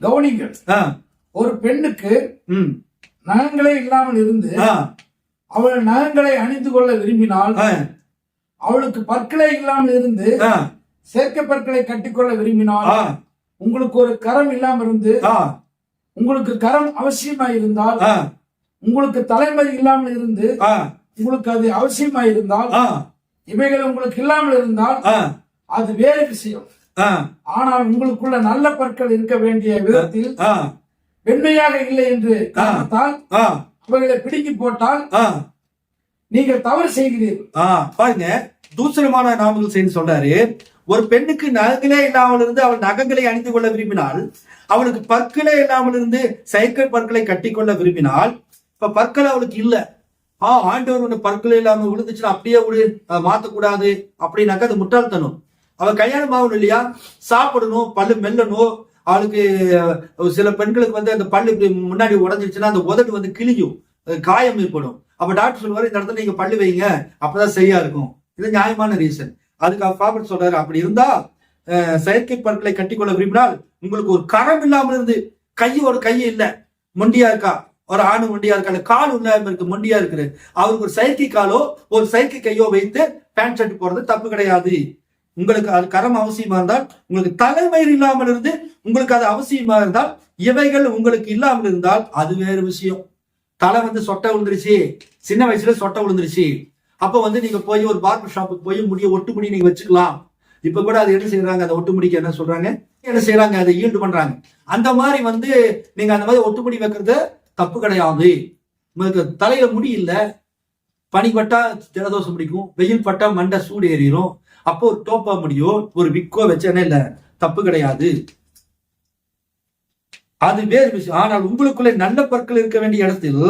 கவனிங்கள், ஒரு பெண்ணுக்கு நகங்களே இல்லாமல் இருந்து அவள் நகங்களை அணிந்து கொள்ள விரும்பினால், அவளுக்கு பற்களே இல்லாமல் இருந்து செயற்கை பற்களை கட்டிக்கொள்ள விரும்பினால், உங்களுக்கு ஒரு கரம் இல்லாமல் இருந்து உங்களுக்கு கரம் அவசியமாய் இருந்தால், உங்களுக்கு தலைமுறை இல்லாமல் இருந்து உங்களுக்கு அது அவசியமாய் இருந்தால், இவைகள் உங்களுக்கு இல்லாமல் இருந்தால் அது வேறு விஷயம். ஆனால் உங்களுக்குள்ள நல்ல பற்கள் இருக்க வேண்டிய விதத்தில் வெண்மையாக இல்லை என்று காரணத்தால் அவைகளை பிடுங்கி போட்டால் நீங்கள் தவறு செய்கிறீர்கள். பாருங்க, தூசரமான நாமங்கள் செய்து சொல்றாரு. ஒரு பெண்ணுக்கு நகங்களே இல்லாமல் இருந்து அவள் நகங்களை அணிந்து கொள்ள விரும்பினால், அவளுக்கு பற்களே இல்லாமல் இருந்து செயற்கை பற்களை கட்டிக்கொள்ள விரும்பினால், இப்ப பற்கள் அவளுக்கு இல்ல, ஆண்டவர் ஒண்ணு பற்கள் இல்லாம விழுந்துச்சுன்னா அப்படியே விடு, மாத்தக்கூடாது அப்படின்னாக்கா அது முட்டாள்தனம். அவள் கல்யாணம் ஆகணும் இல்லையா, சாப்பிடணும், பல்லு மெல்லணும். அவளுக்கு சில பெண்களுக்கு அந்த பல்லு முன்னாடி உடஞ்சிருச்சுன்னா அந்த உதடு கிழியும், காயம் ஏற்படும். அப்ப டாக்டர் சொல்லுவாரு, இந்த இடத்துல நீங்க பல்லு வைங்க, அப்பதான் சரியா இருக்கும். இது நியாயமான ரீசன். அதுக்கு ப்ராஃபட் சொல்றாரு, அப்படி இருந்தா செயற்கை பற்களை கட்டிக்கொள்ள விரும்பினால், உங்களுக்கு ஒரு கரம் இல்லாமல் இருந்து, ஒரு கை இல்ல, மொண்டியா இருக்கா, ஒரு ஆணு மொண்டியா இருக்கா, கால் இல்லாம இருக்கு, மொண்டியா இருக்குது, அவருக்கு ஒரு செயற்கை காலோ ஒரு செயற்கை கையோ வைத்து பேண்ட் ஷர்ட் போறது தப்பு கிடையாது. உங்களுக்கு அது கரம் அவசியமா இருந்தால், உங்களுக்கு தலைமயிர் இல்லாமல் இருந்து உங்களுக்கு அது அவசியமா இருந்தால், இவைகள் உங்களுக்கு இல்லாமல் இருந்தால் அது வேறு விஷயம். தலை சொட்டை விழுந்துருச்சு, சின்ன வயசுல சொட்டை விழுந்துருச்சு, அப்ப நீங்க போய் ஒரு பார்பர் ஷாப்புக்கு போய் முடிய ஒட்டு முடி நீங்க வச்சுக்கலாம். இப்ப கூட அதை என்ன செய்யறாங்க, அதை ஒட்டுமுடிக்க என்ன சொல்றாங்க, என்ன செய்யறாங்க, அதை ஈல்டு பண்றாங்க. அந்த மாதிரி நீங்க அந்த மாதிரி ஒட்டுமுடி வைக்கிறது தப்பு கிடையாது. உங்களுக்கு தலையில முடி இல்ல, பனி பட்டா ஜலதோஷம் பிடிக்கும், வெயில் பட்டா மண்டை சூடு ஏறிடும், அப்போ ஒரு டோப்பா முடியோ ஒரு விக்கோ வச்சேனே இல்ல, தப்பு கிடையாது. அது வேறு விஷயம். ஆனால் உங்களுக்குள்ளே நல்ல பற்கள் இருக்க வேண்டிய இடத்தில்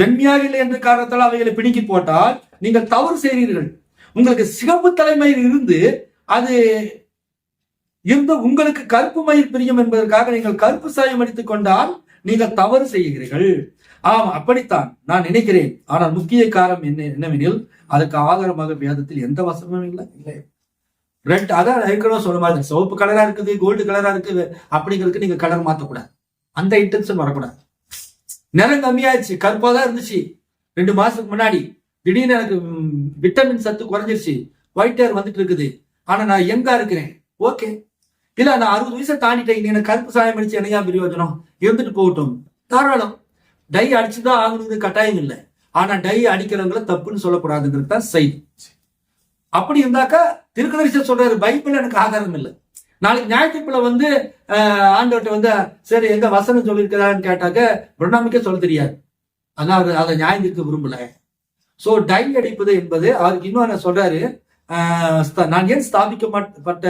வெண்மையாக இல்லை என்ற காரணத்தால் அவைகளை பிடுங்கி போட்டால் நீங்கள் தவறு செய்கிறீர்கள். உங்களுக்கு சிகப்பு தலைமையில் இருந்து உங்களுக்கு கருப்பு மயிர் பிரியம் என்பதற்காக நீங்கள் கருப்பு சாயம் அடித்துக் கொண்டால் நீங்கள் தவறு செய்கிறீர்கள். ஆம், அப்படித்தான் நான் நினைக்கிறேன். ஆனால் முக்கிய காரணம் என்னவெனில் அதுக்கு ஆதாரமாக வேதத்தில் எந்த வசனமும் இல்லை. ரெட் அதான் ஏற்கனவே சொல்ல மாதிரி, சிவப்பு கலரா இருக்குது, கோல்டு கலரா இருக்குது அப்படிங்கிறதுக்கு நீங்க கலர் மாத்தக்கூடாது. அந்த இன்டென்ஷன் வரக்கூடாது. நிறம் கம்மியாச்சு, கருப்பா தான் இருந்துச்சு 2 மாசத்துக்கு முன்னாடி, திடீர்னு எனக்கு விட்டமின் சத்து குறைஞ்சிருச்சு, ஒயிட் ஹேர் வந்துட்டு இருக்குது, ஆனா நான் யங்கா இருக்கிறேன், ஓகே. இல்ல நான் 60 வயசை தாண்டிட்டேன், இனி எனக்கு கருப்பு சாயம் அடிச்சு என்னையா பிரயோஜனம், இருந்துட்டு போகட்டும், தாராளம். டை அடிச்சுதான் ஆகணுங்கிறது கட்டாயம் இல்லை. ஆனா டை அடிக்கிறவங்கள தப்புன்னு சொல்லக்கூடாதுங்கிறது தான் செய்தி. அப்படி இருந்தாக்கா திருக்கதரிசனம் சொல்றாரு, பைபிள் எனக்கு ஆதாரம் இல்லை. நாளைக்கு ஞாயிற்றுக்கிழமை ஆண்டவர்கிட்ட சரி எங்க வசனம் சொல்லியிருக்கிறான்னு கேட்டாக்க பிரணாமிக்கே சொல்ல தெரியாது. அதான் அதை நியாயத்திற்கு விரும்பல. சோ டை அடிப்பது என்பது அவருக்கு இன்னும் சொல்றாரு, நான் ஏன் ஸ்தாபிக்கப்பட்ட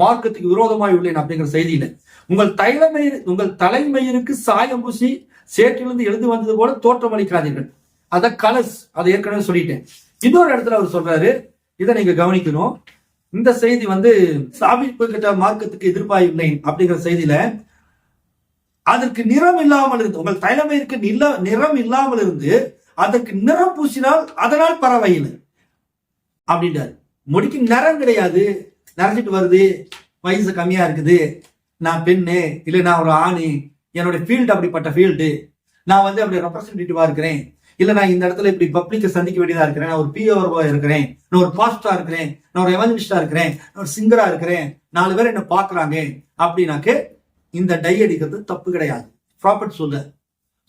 மார்க்கத்துக்கு விரோதமாய் உள்ளேன் அப்படிங்கிற செய்தியில, உங்கள் தலைமயிருக்கு சாயம் பூசி சேற்றிலிருந்து எழுந்து வந்தது போல தோற்றம் அளிக்காதீர்கள். அத கலர்ஸ், அதை ஏற்கனவே சொல்லிட்டேன். இன்னொரு இடத்துல அவர் சொல்றாரு, இதை நீங்க கவனிக்கணும். இந்த செய்தி ஸ்தாபிக்கப்பட்ட மார்க்கத்துக்கு எதிர்ப்பாயில்லை அப்படிங்கிற செய்தியில அதற்கு நிறம் இல்லாமல் இருந்து, உங்கள் தலைமையிற்கு நிறம் இல்லாமல் இருந்து அதற்கு நிறம் பூசினால் அதனால் பரவாயில்லை அப்படின்றாரு. முடிக்கு நிறம் கிடையாது, நிறைஞ்சிட்டு வருது, வயசு கம்மியா இருக்குது, நான் பெண்ணு இல்லை நான் ஒரு ஆணு, என்னோட ஃபீல்டு அப்படிப்பட்ட ஃபீல்டு, நான் அப்படி ரெப்ரசன்டேட்டிவா இருக்கிறேன், இல்ல நான் இந்த இடத்துல இப்படி பப்ளிக்கை சந்திக்க வேண்டியதா இருக்கிறேன், நான் ஒரு பிஓவா இருக்கிறேன், நான் ஒரு பாஸ்டா இருக்கிறேன், நான் ஒரு எவஞ்சலிஸ்டா இருக்கிறேன், நான் ஒரு சிங்கரா இருக்கிறேன், 4 பேர் என்ன பாக்குறாங்க அப்படின்னாக்க இந்த டை அடிக்கிறது தப்பு கிடையாது. ப்ராஃபட் சொல்ல.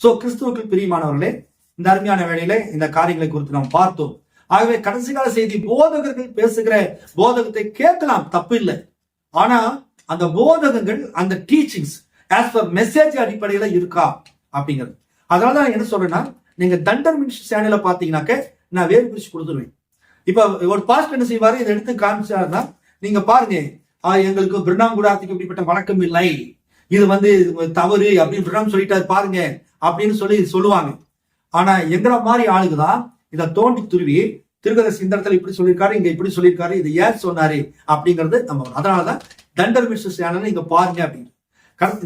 சோ கிறிஸ்துவுக்கு பிரியமானவர்களே, இந்த அருமையான வேளையில இந்த காரியங்களை குறித்து நாம் பார்த்தோம். ஆகவே கடைசி கால செய்தி, போதகர்கள் பேசுகிற போதகத்தை கேட்கலாம், தப்பு இல்லை. ஆனா அந்த போதகங்கள், அந்த டீச்சிங்ஸ் ஆஸ் பர் மெசேஜ் அடிப்படையில இருக்கா அப்படிங்கிறது. அதனாலதான் என்ன சொல்றேன்னா, நீங்க தண்டர் மினிஸ்ட்ரி சேனலை பாத்தீங்கன்னாக்க நான் வேறு பிரிச்சு கொடுத்துருவேன். இப்ப ஒரு பாஸ்ட் என்ன செய்வாரு, இதை எடுத்து காமிச்சாருன்னா நீங்க பாருங்க, எங்களுக்கு பிரணாம் குடாத்துக்கு இப்படிப்பட்ட வணக்கம் இல்லை, இது தவறு அப்படின்னு பிரணாம் சொல்லிட்டாரு பாருங்க அப்படின்னு சொல்லுவாங்க. ஆனா எங்களை மாதிரி ஆளுக்குதான் இதை தோண்டி துருவி திருக்கதர்சி இந்த இடத்துல இப்படி சொல்லியிருக்காரு, இங்க இப்படி சொல்லியிருக்காரு, இது ஏன் சொன்னாரு அப்படிங்கிறது நம்ம. அதனாலதான் தண்டர் மினிஸ்ட்ரி சேனலை நீங்க பாருங்க அப்படின்னு.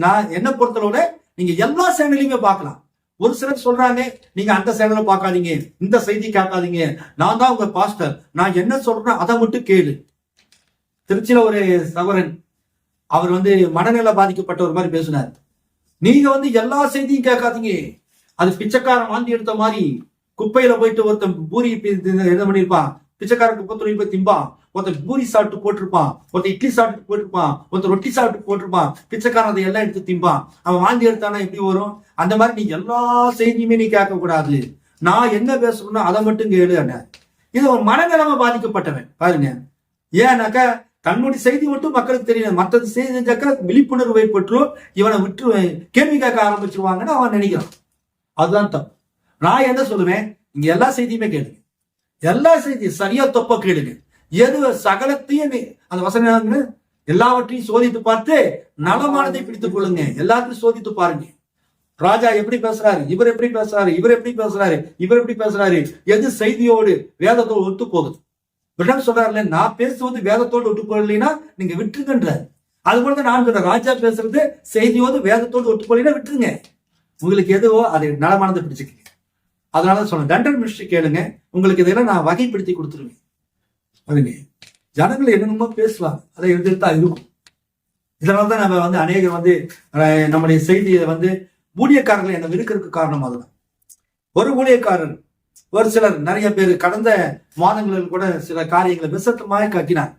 நான் என்ன பொறுத்தளவுல நீங்க எல்லா சேனலையுமே பார்க்கலாம். ஒரு சிலர் சொல்றாங்க, நீங்க அந்த சேனலை பார்க்காதீங்க, இந்த செய்தி கேட்காதீங்க, நான் தான் உங்க பாஸ்டர், நான் என்ன சொல்றேன் அதை மட்டும் கேளு. திருச்சியில ஒரு சகோதரன், அவர் மனநிலை பாதிக்கப்பட்ட ஒரு மாதிரி பேசினார். நீங்க எல்லா செய்தியும் கேட்காதீங்க, அது பிச்சைக்காரன் வாந்தி எடுத்த மாதிரி, குப்பையில போயிட்டு ஒருத்தன் பூரி என்ன பண்ணிருப்பான், பிச்சைக்காரன் குப்பை துணி போய் திம்பான், ஒருத்தர் பூரி சாப்பிட்டு போட்டிருப்பான், ஒருத்தர் இட்லி சாப்பிட்டு போட்டிருப்பான், ஒருத்தர் ரொட்டி சாப்பிட்டு போட்டிருப்பான், பிச்சைக்காரன் அதை எல்லாம் எடுத்து திம்பான், அவன் வாந்தி எடுத்தானா எப்படி வரும்? அந்த மாதிரி நீ எல்லா செய்தியுமே நீ கேட்க கூடாது, நான் என்ன பேசணும்னா அதை மட்டும் கேளு. இது ஒரு மனநிலைமை பாதிக்கப்பட்டவன் பாருங்க. ஏன்னாக்கா தன்னுடைய செய்தி மட்டும் மக்களுக்கு தெரியல, மற்றது செய்திக்காக்க விழிப்புணர்வு ஏற்பட்டுரும், இவனை விட்டு கேள்வி கேட்க ஆரம்பிச்சிருவாங்கன்னு அவன் நினைக்கிறான். அதுதான் தப்பு. நான் என்ன சொல்லுவேன், இங்க எல்லா செய்தியுமே கேளுங்க, எல்லா செய்தியும் சரியா தப்ப கேளுங்க. எது சகலத்தையும் அந்த வசனம் எல்லாவற்றையும் சோதித்து பார்த்து நலமானதை பிடித்துக் கொள்ளுங்க. எல்லாத்தையும் சோதித்து பாருங்க. ராஜா எப்படி பேசுறாரு, இவர் எப்படி பேசுறாரு, இவர் எப்படி பேசுறாரு, இவர் எப்படி பேசுறாரு, எது செய்தியோடு வேதத்தோடு ஒத்து போகுது. விடம் சொல்றாருல, நான் பேசுவது வேதத்தோடு ஒத்து போகலைன்னா நீங்க விட்டுருங்கன்றாரு. அது போல நான் சொல்றேன், ராஜா பேசுறது செய்தியோடு வேதத்தோடு ஒத்து போகலைன்னா விட்டுருங்க. உங்களுக்கு எதுவோ அதை நலமானதை பிடிச்சுக்க. அதனால சொல்றேன், தண்டர் மினிஸ்ட்ரி கேளுங்க, உங்களுக்கு இதெல்லாம் நான் வகைப்படுத்தி கொடுத்துருவேன். அதுங்க ஜனங்கள் என்னென்னமோ பேசுவாங்க, அதை எழுதிட்டு தான் இருக்கும். இதனால்தான் நம்ம அநேகர் நம்முடைய செய்தியை ஊழியக்காரர்களை என்ன இருக்கிறதுக்கு காரணம் அதுதான். ஒரு ஊழியக்காரர், ஒரு சிலர் நிறைய பேர் கடந்த மாதங்களில் கூட சில காரியங்களை விசத்தமாக கக்கினார்.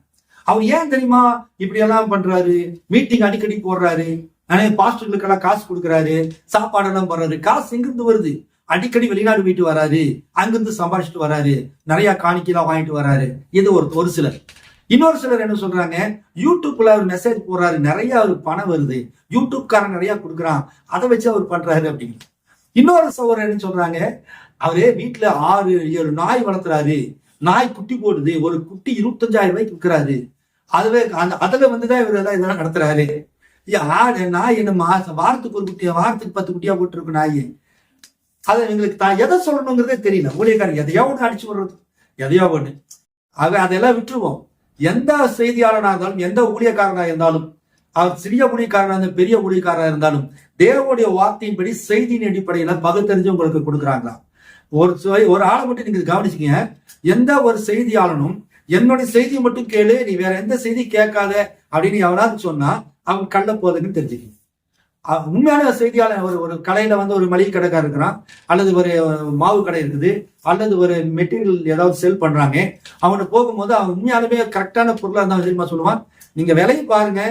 அவர் ஏன் தெரியுமா இப்படி எல்லாம் பண்றாரு, மீட்டிங் அடிக்கடி போடுறாரு, நிறைய பாஸ்டர்களுக்கெல்லாம் காசு கொடுக்குறாரு, சாப்பாடெல்லாம் போடுறாரு, காசு எங்கிருந்து வருது, அடிக்கடி வெளிநாடு போயிட்டு வராரு, அங்கிருந்து சம்பாதிச்சுட்டு வராரு, நிறைய காணிக்கைலாம் வாங்கிட்டு வராரு. இது ஒரு சிலர். இன்னொரு சிலர் என்ன சொல்றாங்க, யூடியூப்ல அவர் மெசேஜ் போடுறாரு, நிறைய அவருக்கு பணம் வருது, யூடியூப்காரன் நிறைய கொடுக்குறான், அதை வச்சு அவர் பண்றாரு அப்படின்னு. இன்னொரு சகோதரர் என்ன சொல்றாங்க, அவரே வீட்டுல 6-7 நாய் வளர்த்துறாரு, நாய் குட்டி போடுது, ஒரு குட்டி 25,000 ரூபாய்க்கு விற்கிறாரு, அதுல வந்துதான் இவர் இதெல்லாம் நடத்துறாரு. நாய் என்ன வாரத்துக்கு ஒரு குட்டியா, வாரத்துக்கு 10 குட்டியா போட்டு இருக்கு நாய். அதை எங்களுக்கு தான் எதை சொல்லணுங்கிறதே தெரியல. ஊழியக்காரன் எதையோ ஒண்ணு அடிச்சு விடுறது, எதையோ ஒண்ணு. அதெல்லாம் விட்டுருவோம். எந்த செய்தியாளனா இருந்தாலும், எந்த ஊழியக்காரனா இருந்தாலும், அவர் சிறிய ஊழியக்காரனா இருந்தாலும், பெரிய ஊழியக்காரனா இருந்தாலும், தேவனுடைய வார்த்தையின்படி செய்தியின் அடிப்படையில பகுத்தறிஞ்சு உங்களுக்கு கொடுக்குறாங்களா? ஒரு ஆளை மட்டும் நீங்க கவனிச்சுக்கீங்க. எந்த ஒரு செய்தியாளனும் என்னுடைய செய்தியை மட்டும் கேளு, நீ வேற எந்த செய்தி கேட்காத அப்படின்னு எவனாவது சொன்னா அவன் கள்ள போதுன்னு தெரிஞ்சுக்கணும். உண்மையான செய்தியாளர் ஒரு கடையில ஒரு மளிகை கடைக்காரர் இருக்கிறான், அல்லது ஒரு மாவு கடை இருக்குது, அல்லது ஒரு மெட்டீரியல் ஏதாவது செல் பண்றாங்க. அவனை போகும்போது அவன் உண்மையாலுமே கரெக்டான பொருளா இருந்தா தெரியுமா சொல்லுவான், நீங்க விலையை பாருங்க,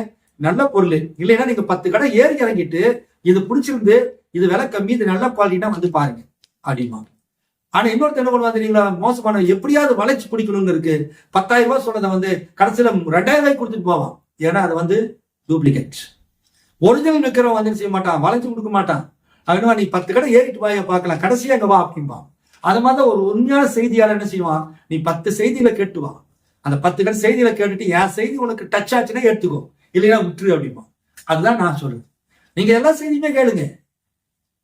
நல்ல பொருள் இல்லைன்னா நீங்க 10 கடை ஏறி இறங்கிட்டு இது பிடிச்சிருந்து, இது விலை கம்மி, இது நல்ல குவாலிட்டினா வந்து பாருங்க அப்படிமா. ஆனா இன்னொருத்த என்ன பண்ணுவா தெரியுங்களா, மோசமான எப்படியாவது வளைச்சு பிடிக்கணும்னு இருக்கு, 10,000 ரூபாய் சொன்னதை கடைசியில 2,000 ரூபாய்க்கு கொடுத்துட்டு போவான். ஏன்னா அது டூப்ளிகேட். ஒரிஜினல் விற்கிறவன் செய்ய மாட்டான், வளைச்சு கொடுக்க மாட்டான். அப்படின்னா நீ 10 கடை ஏறிட்டு வாய பார்க்கலாம், கடைசியா அங்க வா அப்படின்பான். அது மாதிரி ஒரு உண்மையான செய்தியாளர் என்ன செய்வான், நீ 10 செய்தியில கேட்டுவான், அந்த 10 கடை செய்தியில கேட்டுட்டு என் செய்தி உனக்கு டச் ஆச்சுன்னா எடுத்துக்கோ, இல்லைன்னா விட்டுரு அப்படிமா. அதுதான் நான் சொல்றேன். நீங்க எல்லா செய்தியுமே கேளுங்க,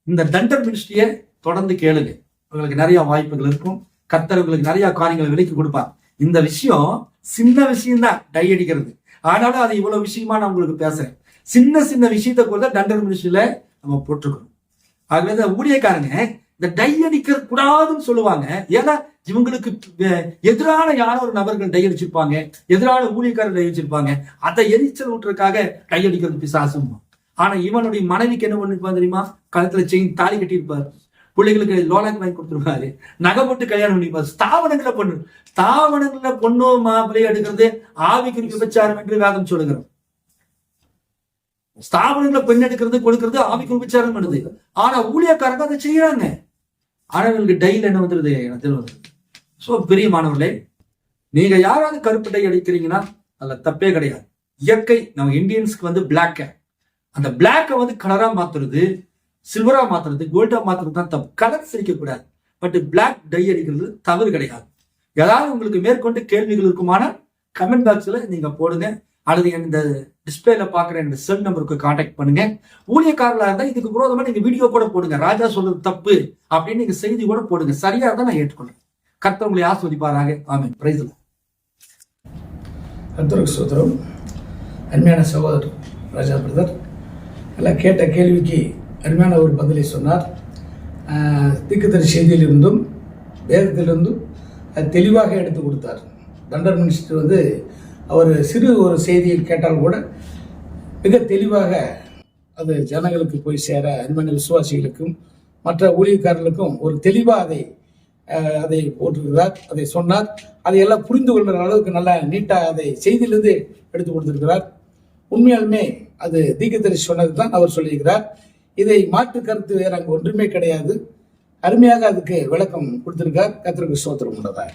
இந்த தண்டர் மினிஸ்ட்ரியை தொடர்ந்து கேளுங்க, உங்களுக்கு நிறைய வாய்ப்புகள் இருக்கும். கர்த்தர் உங்களுக்கு நிறைய காரியங்களை விலைக்கு கொடுப்பார். இந்த விஷயம் சின்ன விஷயம் தான், டை அடிக்கிறது. ஆனாலும் அது இவ்வளவு விஷயமா நான் உங்களுக்கு பேசுறேன். சின்ன சின்ன விஷயத்த கூட தண்டர் மினிஸ்ட்ரியில நம்ம போட்டிருக்கணும். ஆகவே இந்த ஊழியக்காரங்க இந்த டை அடிக்க கூடாதுன்னு சொல்லுவாங்க. ஏன்னா இவங்களுக்கு எதிரான யாரோ ஒரு நபர்கள் டை அடிச்சிருப்பாங்க, எதிரான ஊழியக்காரர் டை அடிச்சிருப்பாங்க. அதை எரிச்சல் ஊட்டுறதுக்காக டை அடிக்கிறது பிசாசும். ஆனா இவனுடைய மனைவிக்கு என்ன பண்ணிருப்பான் தெரியுமா, கழுத்துல செயின் தாலி கட்டியிருப்பாரு, பிள்ளைகளுக்கு லோலாக்கு வாங்கி கொடுத்துருவாரு, நகை போட்டு கல்யாணம் பண்ணிப்பாரு. ஸ்தாபனங்கள பொண்ணு மாப்பிள்ளை எடுக்கிறது ஆவிக்குரிய விபச்சாரம் என்று வேதம் சொல்லுகிறோம். ஸ்தாபனங்களை பெண் எடுக்கிறது கொடுக்கிறது ஆவிக்குரிய விபச்சாரம் பண்ணுது. ஆனா ஊழியக்காரங்க அதை செய்யறாங்க. ஆனவர்களுக்கு டைல என்ன வந்துருது, சோ பெரிய மாணவர்களே, நீங்க யாராவது கருப்பு டை அடிக்கிறீங்கன்னா அதுல தப்பே கிடையாது. இயற்கை நம்ம இந்தியன்ஸ்க்கு பிளாக், அந்த பிளாக்கை கலரா மாத்துறது, சில்வரா மாத்துறது, கோல்டா மாத்துறது தான் தப்பு. கலர் சிரிக்க கூடாது. பட் பிளாக் டை அடிக்கிறது தவறு கிடையாது. ஏதாவது உங்களுக்கு மேற்கொண்டு கேள்விகள் இருக்குமான கமெண்ட் பாக்ஸ்ல நீங்க போடுங்க, அல்லது இந்த டிஸ்பிளேல பாக்குற இந்த செல் நம்பருக்கு கான்டாக்ட் பண்ணுங்க. ஊழியக்காரர்களா இருந்தா இதுக்கு விரோதமா நீங்க வீடியோ கூட போடுங்க, ராஜா சொல்றது தப்பு அப்படின்னு நீங்க செய்தி கூட போடுங்க. சரியா தான் நான் ஏற்றுக்கொள்றேன். கர்த்தர் உங்களை ஆசீர்வதிப்பாராக. ஆமென். Praise the lord. கர்த்தருக்கு ஸ்தோத்திரம். அருமையான சகோதரர் ராஜா பிரதர் எல்லாம் கேட்ட கேள்விக்கு அருமையான ஒரு பதிலை சொன்னார். தீர்க்கதரிசி செய்தியிலிருந்தும் வேதத்திலிருந்தும் தெளிவாக எடுத்து கொடுத்தார். தண்டர் மினிஸ்டர் அவர் சிறு ஒரு செய்தியை கேட்டால் கூட மிக தெளிவாக அது ஜனங்களுக்கு போய் சேர, அருமையான விசுவாசிகளுக்கும் மற்ற ஊழியக்காரர்களுக்கும் ஒரு தெளிவாக அதை போட்டிருக்கிறார், அதை சொன்னார். அதையெல்லாம் புரிந்து கொள்கிற அளவுக்கு நல்லா நீட்டாக அதை செய்தியிலிருந்து எடுத்து கொடுத்திருக்கிறார். உண்மையாலுமே அது தீர்க்கதரிசி சொன்னது தான் அவர் சொல்லியிருக்கிறார். இதை மாற்று கருத்து வேற அங்கு ஒன்றுமே கிடையாது. அருமையாக அதுக்கு விளக்கம் கொடுத்திருக்கார். கர்த்தருக்கு ஸ்தோத்திரம் உண்டதாக.